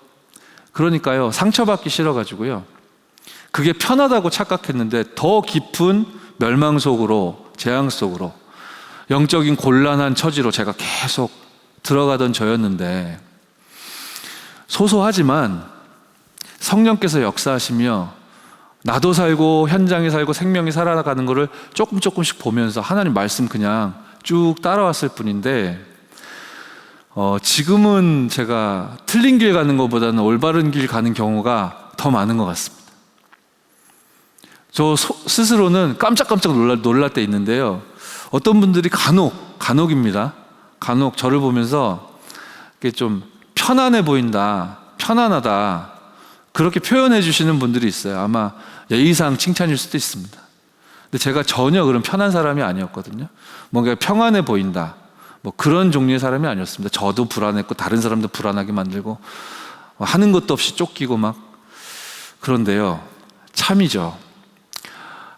그러니까요, 상처받기 싫어가지고요, 그게 편하다고 착각했는데 더 깊은 멸망 속으로, 재앙 속으로, 영적인 곤란한 처지로 제가 계속 들어가던 저였는데, 소소하지만 성령께서 역사하시며 나도 살고 현장에 살고 생명이 살아가는 것을 조금씩 보면서 하나님 말씀 그냥 쭉 따라왔을 뿐인데, 지금은 제가 틀린 길 가는 것보다는 올바른 길 가는 경우가 더 많은 것 같습니다. 저 스스로는 깜짝깜짝 놀랄 때 있는데요, 어떤 분들이 간혹입니다. 간혹 저를 보면서 이게 좀 편안해 보인다, 편안하다, 그렇게 표현해 주시는 분들이 있어요. 아마 예의상 칭찬일 수도 있습니다. 근데 제가 전혀 그런 편한 사람이 아니었거든요. 뭔가 평안해 보인다, 뭐 그런 종류의 사람이 아니었습니다. 저도 불안했고 다른 사람도 불안하게 만들고 하는 것도 없이 쫓기고 막. 그런데요, 참이죠.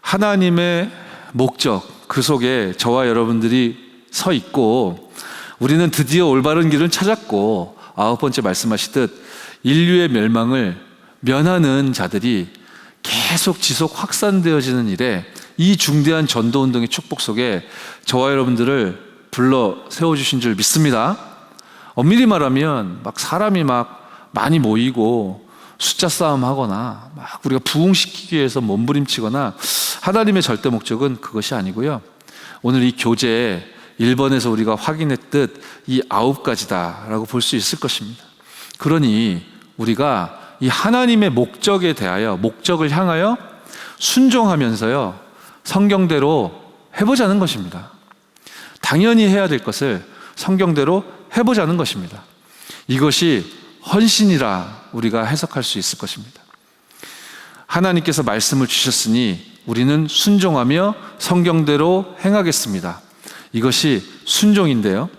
하나님의 목적, 그 속에 저와 여러분들이 서 있고, 우리는 드디어 올바른 길을 찾았고, 9번째 말씀하시듯 인류의 멸망을 면하는 자들이 계속 지속 확산되어지는 일에, 이 중대한 전도운동의 축복 속에 저와 여러분들을 불러 세워주신 줄 믿습니다. 엄밀히 말하면 막 사람이 막 많이 모이고 숫자 싸움 하거나 막 우리가 부흥시키기 위해서 몸부림치거나, 하나님의 절대 목적은 그것이 아니고요, 오늘 이 교재 1번에서 우리가 확인했듯 이 9가지다라고 볼 수 있을 것입니다. 그러니 우리가 이 하나님의 목적에 대하여, 목적을 향하여 순종하면서요, 성경대로 해보자는 것입니다. 당연히 해야 될 것을 성경대로 해보자는 것입니다. 이것이 헌신이라 우리가 해석할 수 있을 것입니다. 하나님께서 말씀을 주셨으니 우리는 순종하며 성경대로 행하겠습니다. 이것이 순종인데요,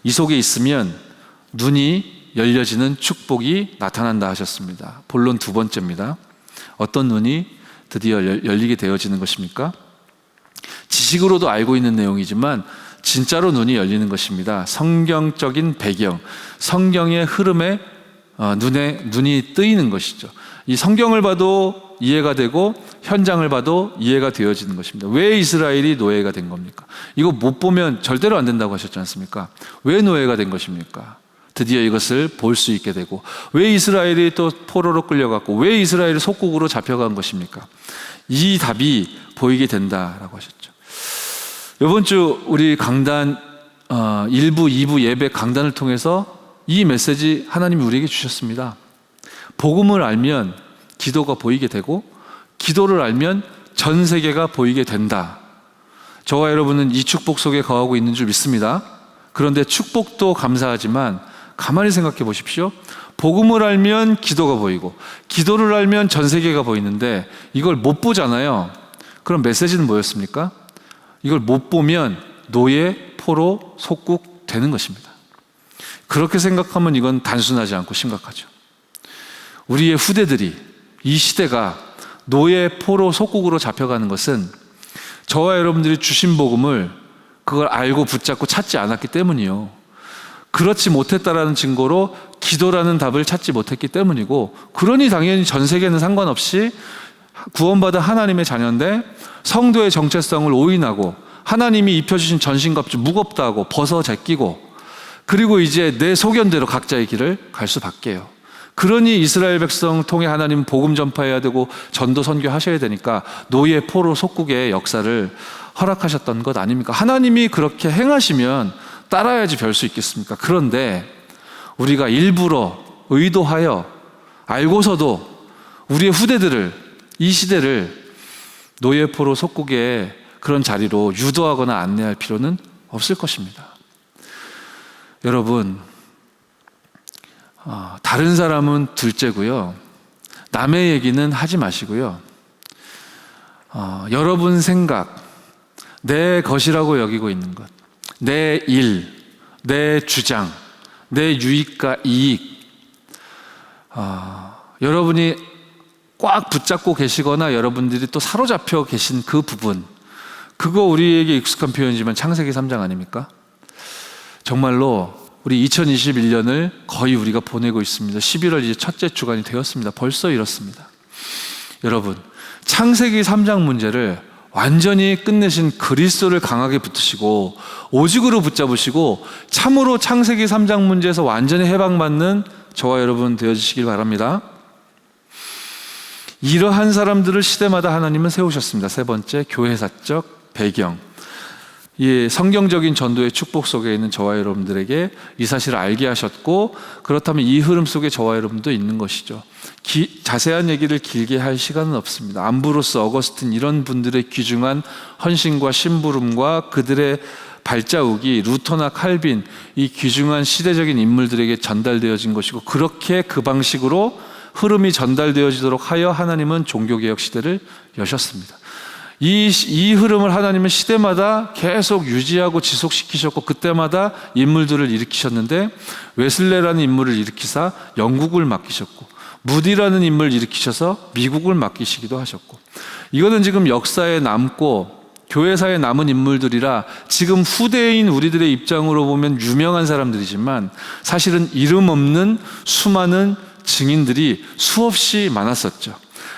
이 속에 있으면 눈이 열려지는 축복이 나타난다 하셨습니다. 본론 2번째입니다. 어떤 눈이 드디어 열리게 되어지는 것입니까? 지식으로도 알고 있는 내용이지만 진짜로 눈이 열리는 것입니다. 성경적인 배경, 성경의 흐름에 눈이 뜨이는 것이죠. 이 성경을 봐도 이해가 되고 현장을 봐도 이해가 되어지는 것입니다. 왜 이스라엘이 노예가 된 겁니까? 이거 못 보면 절대로 안 된다고 하셨지 않습니까? 왜 노예가 된 것입니까? 드디어 이것을 볼 수 있게 되고, 왜 이스라엘이 또 포로로 끌려갔고, 왜 이스라엘이 속국으로 잡혀간 것입니까? 이 답이 보이게 된다라고 하셨죠. 이번 주 우리 강단 1부, 2부 예배 강단을 통해서 이 메시지 하나님이 우리에게 주셨습니다. 복음을 알면 기도가 보이게 되고, 기도를 알면 전 세계가 보이게 된다. 저와 여러분은 이 축복 속에 거하고 있는 줄 믿습니다. 그런데 축복도 감사하지만 가만히 생각해 보십시오. 복음을 알면 기도가 보이고, 기도를 알면 전 세계가 보이는데 이걸 못 보잖아요. 그럼 메시지는 뭐였습니까? 이걸 못 보면 노예, 포로, 속국 되는 것입니다. 그렇게 생각하면 이건 단순하지 않고 심각하죠. 우리의 후대들이, 이 시대가 노예, 포로, 속국으로 잡혀가는 것은 저와 여러분들이 주신 복음을 그걸 알고 붙잡고 찾지 않았기 때문이요, 그렇지 못했다라는 증거로 기도라는 답을 찾지 못했기 때문이고, 그러니 당연히 전 세계는 상관없이 구원받은 하나님의 자녀인데 성도의 정체성을 오인하고 하나님이 입혀주신 전신갑주 무겁다고 벗어 제끼고 그리고 이제 내 소견대로 각자의 길을 갈 수밖에요. 그러니 이스라엘 백성 통해 하나님 복음 전파해야 되고 전도 선교하셔야 되니까 노예 포로 속국의 역사를 허락하셨던 것 아닙니까? 하나님이 그렇게 행하시면 따라야지 별 수 있겠습니까? 그런데 우리가 일부러 의도하여 알고서도 우리의 후대들을, 이 시대를 노예 포로 속국의 그런 자리로 유도하거나 안내할 필요는 없을 것입니다. 여러분, 다른 사람은 둘째고요. 남의 얘기는 하지 마시고요. 여러분 생각, 내 것이라고 여기고 있는 것, 내 일, 내 주장, 내 유익과 이익, 여러분이 꽉 붙잡고 계시거나 여러분들이 또 사로잡혀 계신 그 부분, 그거 우리에게 익숙한 표현이지만 창세기 3장 아닙니까? 정말로 우리 2021년을 거의 우리가 보내고 있습니다. 11월 이제 첫째 주간이 되었습니다. 벌써 이렇습니다. 여러분, 창세기 3장 문제를 완전히 끝내신 그리스도를 강하게 붙으시고 오직으로 붙잡으시고 참으로 창세기 3장 문제에서 완전히 해방받는 저와 여러분 되어주시길 바랍니다. 이러한 사람들을 시대마다 하나님은 세우셨습니다. 세 번째, 교회사적 배경. 이 성경적인 전도의 축복 속에 있는 저와 여러분들에게 이 사실을 알게 하셨고, 그렇다면 이 흐름 속에 저와 여러분도 있는 것이죠. 자세한 얘기를 길게 할 시간은 없습니다. 암브로스, 어거스틴 이런 분들의 귀중한 헌신과 심부름과 그들의 발자국이 루터나 칼빈, 이 귀중한 시대적인 인물들에게 전달되어진 것이고, 그렇게 그 방식으로 흐름이 전달되어지도록 하여 하나님은 종교개혁 시대를 여셨습니다. 이 흐름을 하나님은 시대마다 계속 유지하고 지속시키셨고, 그때마다 인물들을 일으키셨는데, 웨슬레라는 인물을 일으키사 영국을 맡기셨고, 무디라는 인물을 일으키셔서 미국을 맡기시기도 하셨고, 이거는 지금 역사에 남고 교회사에 남은 인물들이라 지금 후대인 우리들의 입장으로 보면 유명한 사람들이지만 사실은 이름 없는 수많은 증인들이 수없이 많았었죠.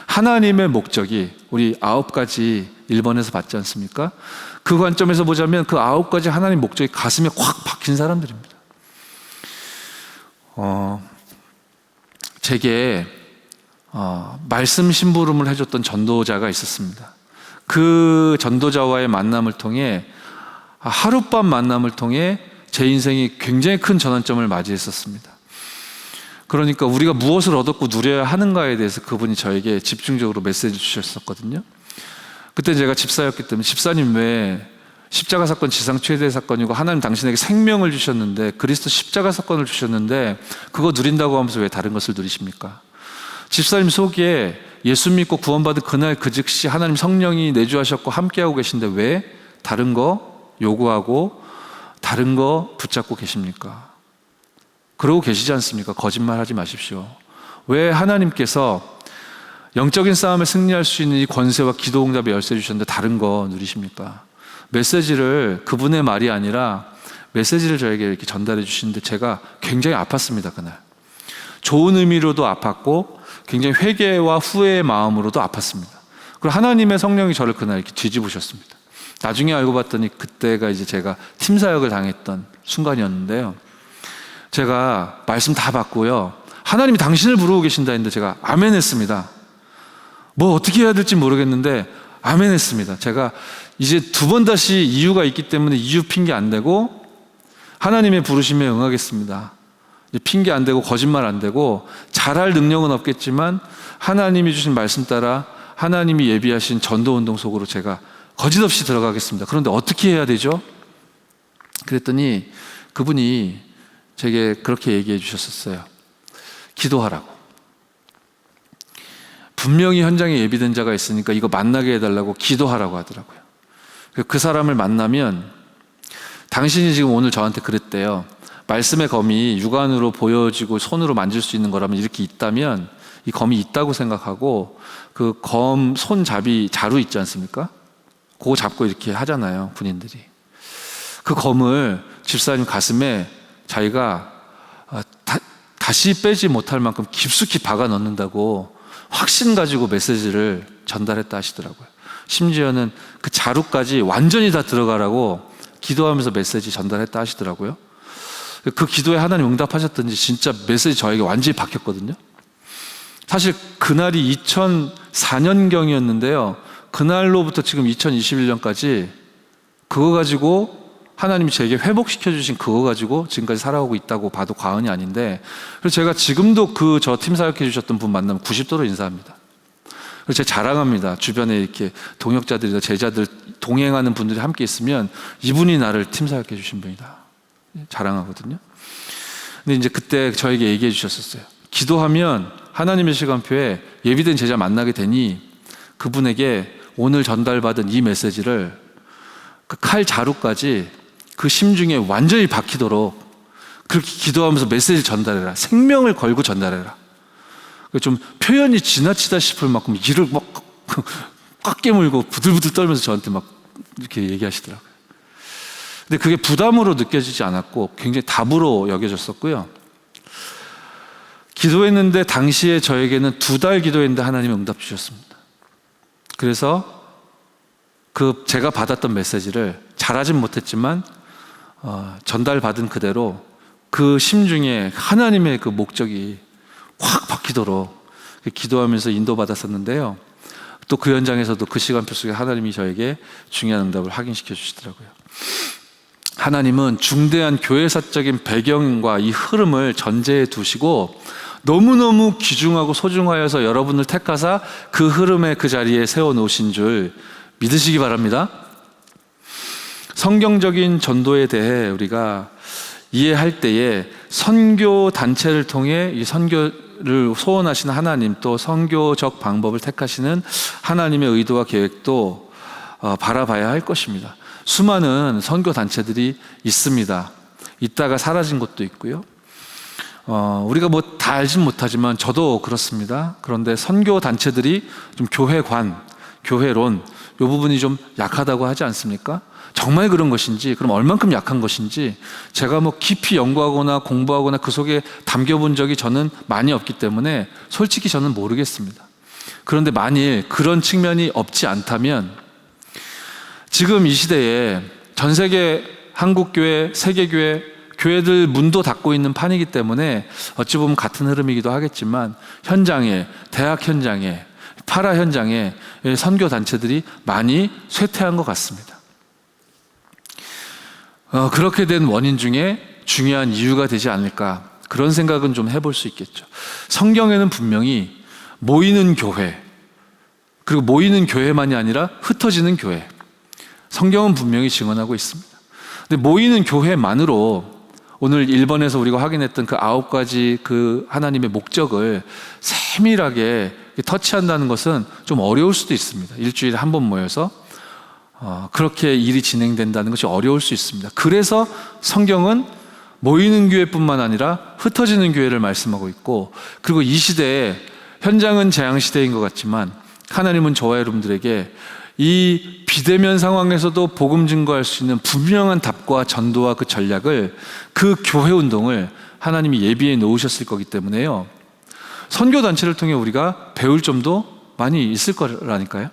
하나님의 목적이 우리 9가지 1번에서 봤지 않습니까? 그 관점에서 보자면 그 9가지 하나님 목적이 가슴에 확 박힌 사람들입니다. 제게 말씀 심부름을 해줬던 전도자가 있었습니다. 그 전도자와의 만남을 통해, 하룻밤 만남을 통해 제 인생이 굉장히 큰 전환점을 맞이했었습니다. 그러니까 우리가 무엇을 얻었고 누려야 하는가에 대해서 그분이 저에게 집중적으로 메시지를 주셨었거든요. 그때 제가 집사였기 때문에, 집사님 왜 십자가 사건 지상 최대 사건이고 하나님 당신에게 생명을 주셨는데, 그리스도 십자가 사건을 주셨는데 그거 누린다고 하면서 왜 다른 것을 누리십니까? 집사님 속에 예수 믿고 구원받은 그날 그 즉시 하나님 성령이 내주하셨고 함께하고 계신데 왜 다른 거 요구하고 다른 거 붙잡고 계십니까? 그러고 계시지 않습니까? 거짓말하지 마십시오. 왜 하나님께서 영적인 싸움에 승리할 수 있는 이 권세와 기도 응답의 열쇠 주셨는데 다른 거 누리십니까? 메시지를, 그분의 말이 아니라 메시지를 저에게 이렇게 전달해 주시는데 제가 굉장히 아팠습니다. 그날 좋은 의미로도 아팠고 굉장히 회개와 후회의 마음으로도 아팠습니다. 그리고 하나님의 성령이 저를 그날 이렇게 뒤집으셨습니다. 나중에 알고 봤더니 그때가 이제 제가 팀사역을 당했던 순간이었는데요. 제가 말씀 다 받고요, 하나님이 당신을 부르고 계신다 했는데 제가 아멘 했습니다. 뭐 어떻게 해야 될지 모르겠는데 아멘 했습니다. 제가 이제 2번 다시 이유가 있기 때문에 이유 핑계 안 대고 하나님의 부르심에 응하겠습니다. 핑계 안 대고 거짓말 안 되고 잘할 능력은 없겠지만 하나님이 주신 말씀 따라 하나님이 예비하신 전도운동 속으로 제가 거짓없이 들어가겠습니다. 그런데 어떻게 해야 되죠? 그랬더니 그분이 제게 그렇게 얘기해 주셨었어요. 기도하라고. 분명히 현장에 예비된 자가 있으니까 이거 만나게 해달라고 기도하라고 하더라고요. 그 사람을 만나면, 당신이 지금 오늘 저한테 그랬대요. 말씀의 검이 육안으로 보여지고 손으로 만질 수 있는 거라면 이렇게 있다면 이 검이 있다고 생각하고 그 검 손잡이 자루 있지 않습니까? 그거 잡고 이렇게 하잖아요, 군인들이. 그 검을 집사님 가슴에 자기가 다시 빼지 못할 만큼 깊숙이 박아 넣는다고 확신 가지고 메시지를 전달했다 하시더라고요. 심지어는 그 자루까지 완전히 다 들어가라고 기도하면서 메시지 전달했다 하시더라고요. 그 기도에 하나님 응답하셨던지 진짜 메시지 저에게 완전히 바뀌었거든요. 사실 그날이 2004년경이었는데요. 그날로부터 지금 2021년까지 그거 가지고 하나님이 제게 회복시켜 주신 그거 가지고 지금까지 살아오고 있다고 봐도 과언이 아닌데, 그래서 제가 지금도 그 저 팀 사역해 주셨던 분 만나면 90도로 인사합니다. 그래서 제가 자랑합니다. 주변에 이렇게 동역자들이나 제자들 동행하는 분들이 함께 있으면 이분이 나를 팀 사역해 주신 분이다 자랑하거든요. 근데 이제 그때 저에게 얘기해 주셨었어요. 기도하면 하나님의 시간표에 예비된 제자 만나게 되니 그분에게 오늘 전달받은 이 메시지를 그 칼 자루까지 그 심중에 완전히 박히도록 그렇게 기도하면서 메시지를 전달해라. 생명을 걸고 전달해라. 좀 표현이 지나치다 싶을 만큼 이를 막 꽉 깨물고 부들부들 떨면서 저한테 막 이렇게 얘기하시더라고요. 근데 그게 부담으로 느껴지지 않았고 굉장히 답으로 여겨졌었고요. 기도했는데 당시에 저에게는 2달 기도했는데 하나님이 응답 주셨습니다. 그래서 그 제가 받았던 메시지를 잘하진 못했지만 전달받은 그대로 그 심중에 하나님의 그 목적이 확 박히도록 기도하면서 인도받았었는데요. 또 그 현장에서도 그 시간표 속에 하나님이 저에게 중요한 응답을 확인시켜 주시더라고요. 하나님은 중대한 교회사적인 배경과 이 흐름을 전제해 두시고 너무너무 귀중하고 소중하여서 여러분을 택하사 그 흐름의 그 자리에 세워놓으신 줄 믿으시기 바랍니다. 성경적인 전도에 대해 우리가 이해할 때에 선교 단체를 통해 이 선교를 소원하시는 하나님, 또 선교적 방법을 택하시는 하나님의 의도와 계획도 바라봐야 할 것입니다. 수많은 선교 단체들이 있습니다. 있다가 사라진 곳도 있고요. 우리가 뭐 다 알진 못하지만 저도 그렇습니다. 그런데 선교 단체들이 좀 교회관, 교회론 이 부분이 좀 약하다고 하지 않습니까? 정말 그런 것인지, 그럼 얼만큼 약한 것인지 제가 뭐 깊이 연구하거나 공부하거나 그 속에 담겨본 적이 저는 많이 없기 때문에 솔직히 저는 모르겠습니다. 그런데 만일 그런 측면이 없지 않다면 지금 이 시대에 전 세계 한국교회, 세계교회, 교회들 문도 닫고 있는 판이기 때문에 어찌 보면 같은 흐름이기도 하겠지만 현장에, 대학 현장에, 파라 현장에 선교 단체들이 많이 쇠퇴한 것 같습니다. 그렇게 된 원인 중에 중요한 이유가 되지 않을까, 그런 생각은 좀 해볼 수 있겠죠. 성경에는 분명히 모이는 교회, 그리고 모이는 교회만이 아니라 흩어지는 교회, 성경은 분명히 증언하고 있습니다. 근데 모이는 교회만으로 오늘 1번에서 우리가 확인했던 그 9가지 그 하나님의 목적을 세밀하게 터치한다는 것은 좀 어려울 수도 있습니다. 일주일에 한 번 모여서 그렇게 일이 진행된다는 것이 어려울 수 있습니다. 그래서 성경은 모이는 교회뿐만 아니라 흩어지는 교회를 말씀하고 있고, 그리고 이 시대에 현장은 재앙시대인 것 같지만 하나님은 저와 여러분들에게 이 비대면 상황에서도 복음 증거할 수 있는 분명한 답과 전도와 그 전략을, 그 교회 운동을 하나님이 예비해 놓으셨을 거기 때문에요. 선교단체를 통해 우리가 배울 점도 많이 있을 거라니까요.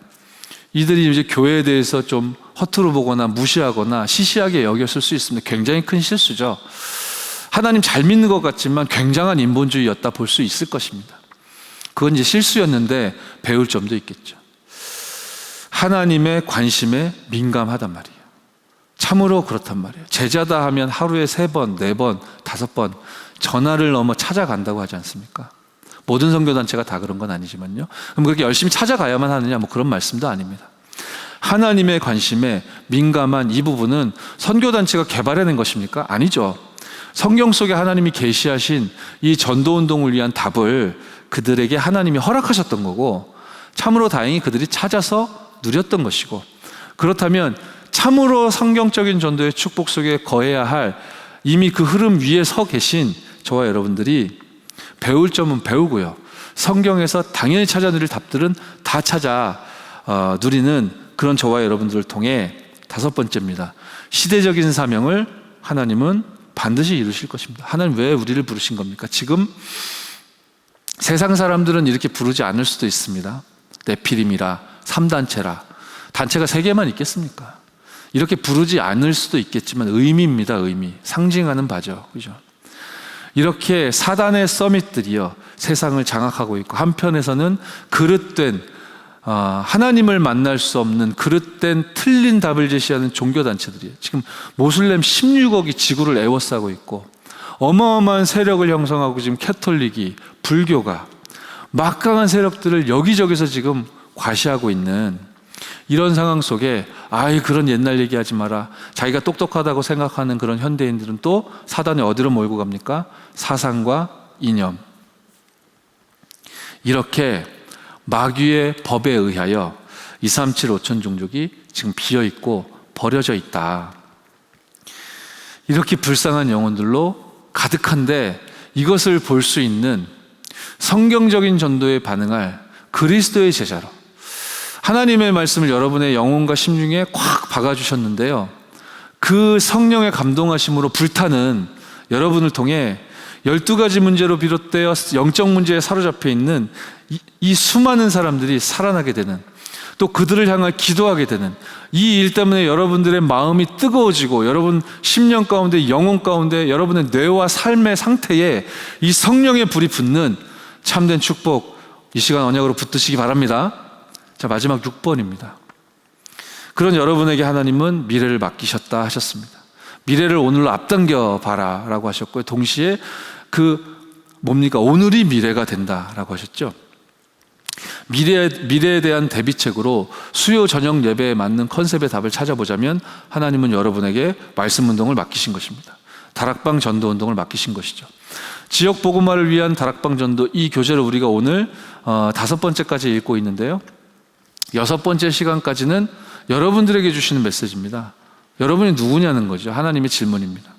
이들이 이제 교회에 대해서 좀 허투루 보거나 무시하거나 시시하게 여겼을 수 있습니다. 굉장히 큰 실수죠. 하나님 잘 믿는 것 같지만 굉장한 인본주의였다 볼 수 있을 것입니다. 그건 이제 실수였는데 배울 점도 있겠죠. 하나님의 관심에 민감하단 말이에요. 참으로 그렇단 말이에요. 제자다 하면 하루에 3번, 4번, 5번 전화를 넘어 찾아간다고 하지 않습니까? 모든 선교단체가 다 그런 건 아니지만요. 그럼 그렇게 열심히 찾아가야만 하느냐, 뭐 그런 말씀도 아닙니다. 하나님의 관심에 민감한 이 부분은 선교단체가 개발해낸 것입니까? 아니죠. 성경 속에 하나님이 계시하신 이 전도운동을 위한 답을 그들에게 하나님이 허락하셨던 거고, 참으로 다행히 그들이 찾아서 누렸던 것이고, 그렇다면 참으로 성경적인 전도의 축복 속에 거해야 할 이미 그 흐름 위에 서 계신 저와 여러분들이 배울 점은 배우고요, 성경에서 당연히 찾아 누릴 답들은 다 찾아 누리는 그런 저와 여러분들을 통해 5번째입니다. 시대적인 사명을 하나님은 반드시 이루실 것입니다. 하나님 왜 우리를 부르신 겁니까? 지금 세상 사람들은 이렇게 부르지 않을 수도 있습니다. 네피림이라, 3단체라. 단체가 3개만 있겠습니까? 이렇게 부르지 않을 수도 있겠지만 의미입니다. 의미. 상징하는 바죠. 그죠? 이렇게 사단의 서밋들이요, 세상을 장악하고 있고, 한편에서는 그릇된 하나님을 만날 수 없는 그릇된 틀린 답을 제시하는 종교단체들이에요. 지금 모슬렘 16억이 지구를 에워싸고 있고, 어마어마한 세력을 형성하고 지금 캐톨릭이, 불교가 막강한 세력들을 여기저기서 지금 과시하고 있는 이런 상황 속에 그런 옛날 얘기하지 마라, 자기가 똑똑하다고 생각하는 그런 현대인들은 또 사단이 어디로 몰고 갑니까? 사상과 이념. 이렇게 마귀의 법에 의하여 237 5천 종족이 지금 비어있고 버려져 있다. 이렇게 불쌍한 영혼들로 가득한데, 이것을 볼 수 있는 성경적인 전도에 반응할 그리스도의 제자로 하나님의 말씀을 여러분의 영혼과 심중에 콱 박아주셨는데요, 그 성령의 감동하심으로 불타는 여러분을 통해 12가지 문제로 비롯되어 영적 문제에 사로잡혀 있는 이 수많은 사람들이 살아나게 되는, 또 그들을 향해 기도하게 되는, 이 일 때문에 여러분들의 마음이 뜨거워지고 여러분 심령 가운데, 영혼 가운데, 여러분의 뇌와 삶의 상태에 이 성령의 불이 붙는 참된 축복, 이 시간 언약으로 붙드시기 바랍니다. 자, 마지막 6번입니다. 그런 여러분에게 하나님은 미래를 맡기셨다 하셨습니다. 미래를 오늘로 앞당겨 봐라 라고 하셨고요, 동시에 오늘이 미래가 된다라고 하셨죠. 미래에 대한 대비책으로 수요 저녁 예배에 맞는 컨셉의 답을 찾아보자면, 하나님은 여러분에게 말씀 운동을 맡기신 것입니다. 다락방 전도 운동을 맡기신 것이죠. 지역 복음화를 위한 다락방 전도, 이 교재를 우리가 오늘 5번째까지 읽고 있는데요, 6번째 시간까지는 여러분들에게 주시는 메시지입니다. 여러분이 누구냐는 거죠. 하나님의 질문입니다.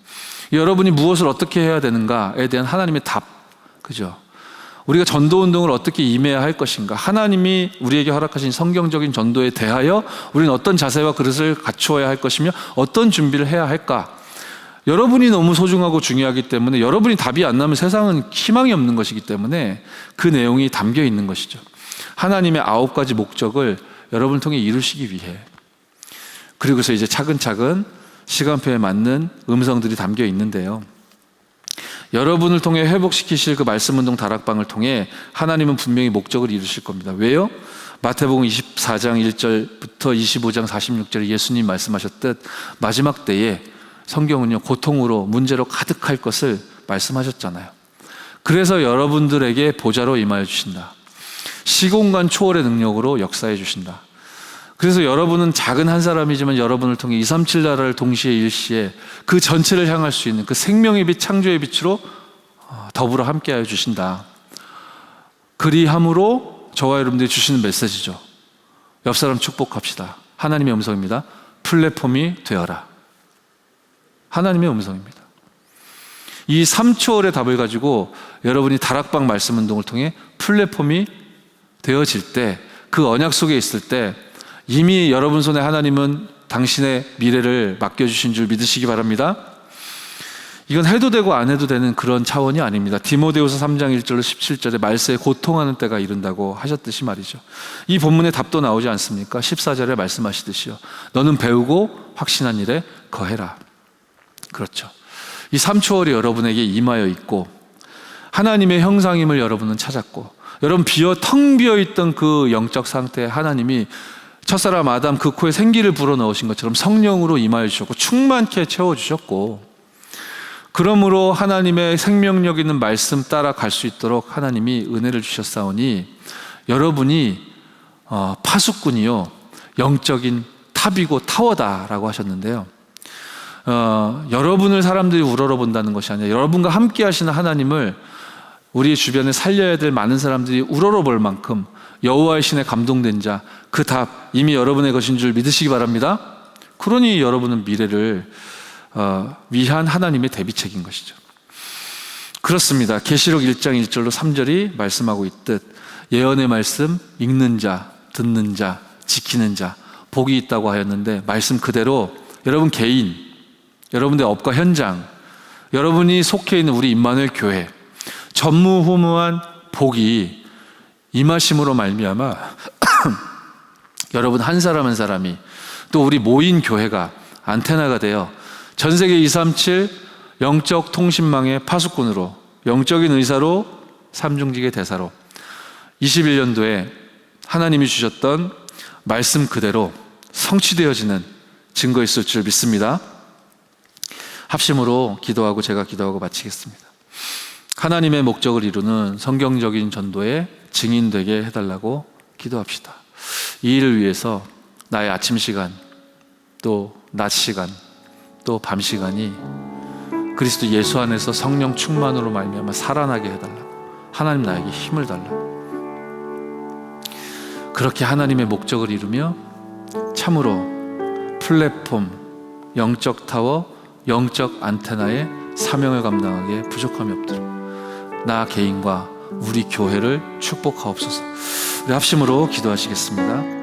여러분이 무엇을 어떻게 해야 되는가에 대한 하나님의 답, 그죠? 우리가 전도 운동을 어떻게 임해야 할 것인가, 하나님이 우리에게 허락하신 성경적인 전도에 대하여 우리는 어떤 자세와 그릇을 갖추어야 할 것이며 어떤 준비를 해야 할까. 여러분이 너무 소중하고 중요하기 때문에, 여러분이 답이 안 나면 세상은 희망이 없는 것이기 때문에 그 내용이 담겨 있는 것이죠. 하나님의 9가지 목적을 여러분을 통해 이루시기 위해. 그리고서 이제 차근차근 시간표에 맞는 음성들이 담겨 있는데요, 여러분을 통해 회복시키실 그 말씀운동 다락방을 통해 하나님은 분명히 목적을 이루실 겁니다. 왜요? 마태복음 24장 1절부터 25장 46절에 예수님 말씀하셨듯 마지막 때에 성경은요, 고통으로, 문제로 가득할 것을 말씀하셨잖아요. 그래서 여러분들에게 보좌로 임하여 주신다. 시공간 초월의 능력으로 역사해 주신다. 그래서 여러분은 작은 한 사람이지만 여러분을 통해 237 나라를 동시에 일시에 그 전체를 향할 수 있는 그 생명의 빛, 창조의 빛으로 더불어 함께하여 주신다. 그리함으로 저와 여러분들이 주시는 메시지죠. 옆 사람 축복합시다. 하나님의 음성입니다. 플랫폼이 되어라. 하나님의 음성입니다. 이 3초월의 답을 가지고 여러분이 다락방 말씀 운동을 통해 플랫폼이 되어질 때, 그 언약 속에 있을 때 이미 여러분 손에 하나님은 당신의 미래를 맡겨주신 줄 믿으시기 바랍니다. 이건 해도 되고 안 해도 되는 그런 차원이 아닙니다. 디모데후서 3장 1절로 17절에 말세에 고통하는 때가 이른다고 하셨듯이 말이죠. 이 본문에 답도 나오지 않습니까? 14절에 말씀하시듯이요, 너는 배우고 확신한 일에 거해라. 그렇죠. 이 3초월이 여러분에게 임하여 있고, 하나님의 형상임을 여러분은 찾았고, 여러분 텅 비어있던 그 영적 상태에 하나님이 첫사람 아담 그 코에 생기를 불어넣으신 것처럼 성령으로 임하여 주셨고 충만케 채워주셨고, 그러므로 하나님의 생명력 있는 말씀 따라 갈 수 있도록 하나님이 은혜를 주셨사오니, 여러분이 파수꾼이요, 영적인 탑이고 타워다라고 하셨는데요, 여러분을 사람들이 우러러본다는 것이 아니라 여러분과 함께 하시는 하나님을 우리 주변에 살려야 될 많은 사람들이 우러러볼 만큼 여호와의 신에 감동된 자, 그 답 이미 여러분의 것인 줄 믿으시기 바랍니다. 그러니 여러분은 미래를 위한 하나님의 대비책인 것이죠. 그렇습니다. 계시록 1장 1절로 3절이 말씀하고 있듯 예언의 말씀 읽는 자, 듣는 자, 지키는 자 복이 있다고 하였는데, 말씀 그대로 여러분 개인, 여러분의 업과 현장, 여러분이 속해 있는 우리 임마누엘 교회 전무후무한 복이 임하심으로 말미암아 여러분 한 사람 한 사람이 또 우리 모인 교회가 안테나가 되어 전 세계 237 영적 통신망의 파수꾼으로, 영적인 의사로, 삼중직의 대사로 21년도에 하나님이 주셨던 말씀 그대로 성취되어지는 증거 있을 줄 믿습니다. 합심으로 기도하고 제가 기도하고 마치겠습니다. 하나님의 목적을 이루는 성경적인 전도의 증인되게 해달라고 기도합시다. 이 일을 위해서 나의 아침 시간, 또 낮 시간, 또 밤 시간이 그리스도 예수 안에서 성령 충만으로 말미암아 살아나게 해달라고, 하나님 나에게 힘을 달라고, 그렇게 하나님의 목적을 이루며 참으로 플랫폼, 영적 타워, 영적 안테나의 사명을 감당하기에 부족함이 없도록 나 개인과 우리 교회를 축복하옵소서. 우리 합심으로 기도하시겠습니다.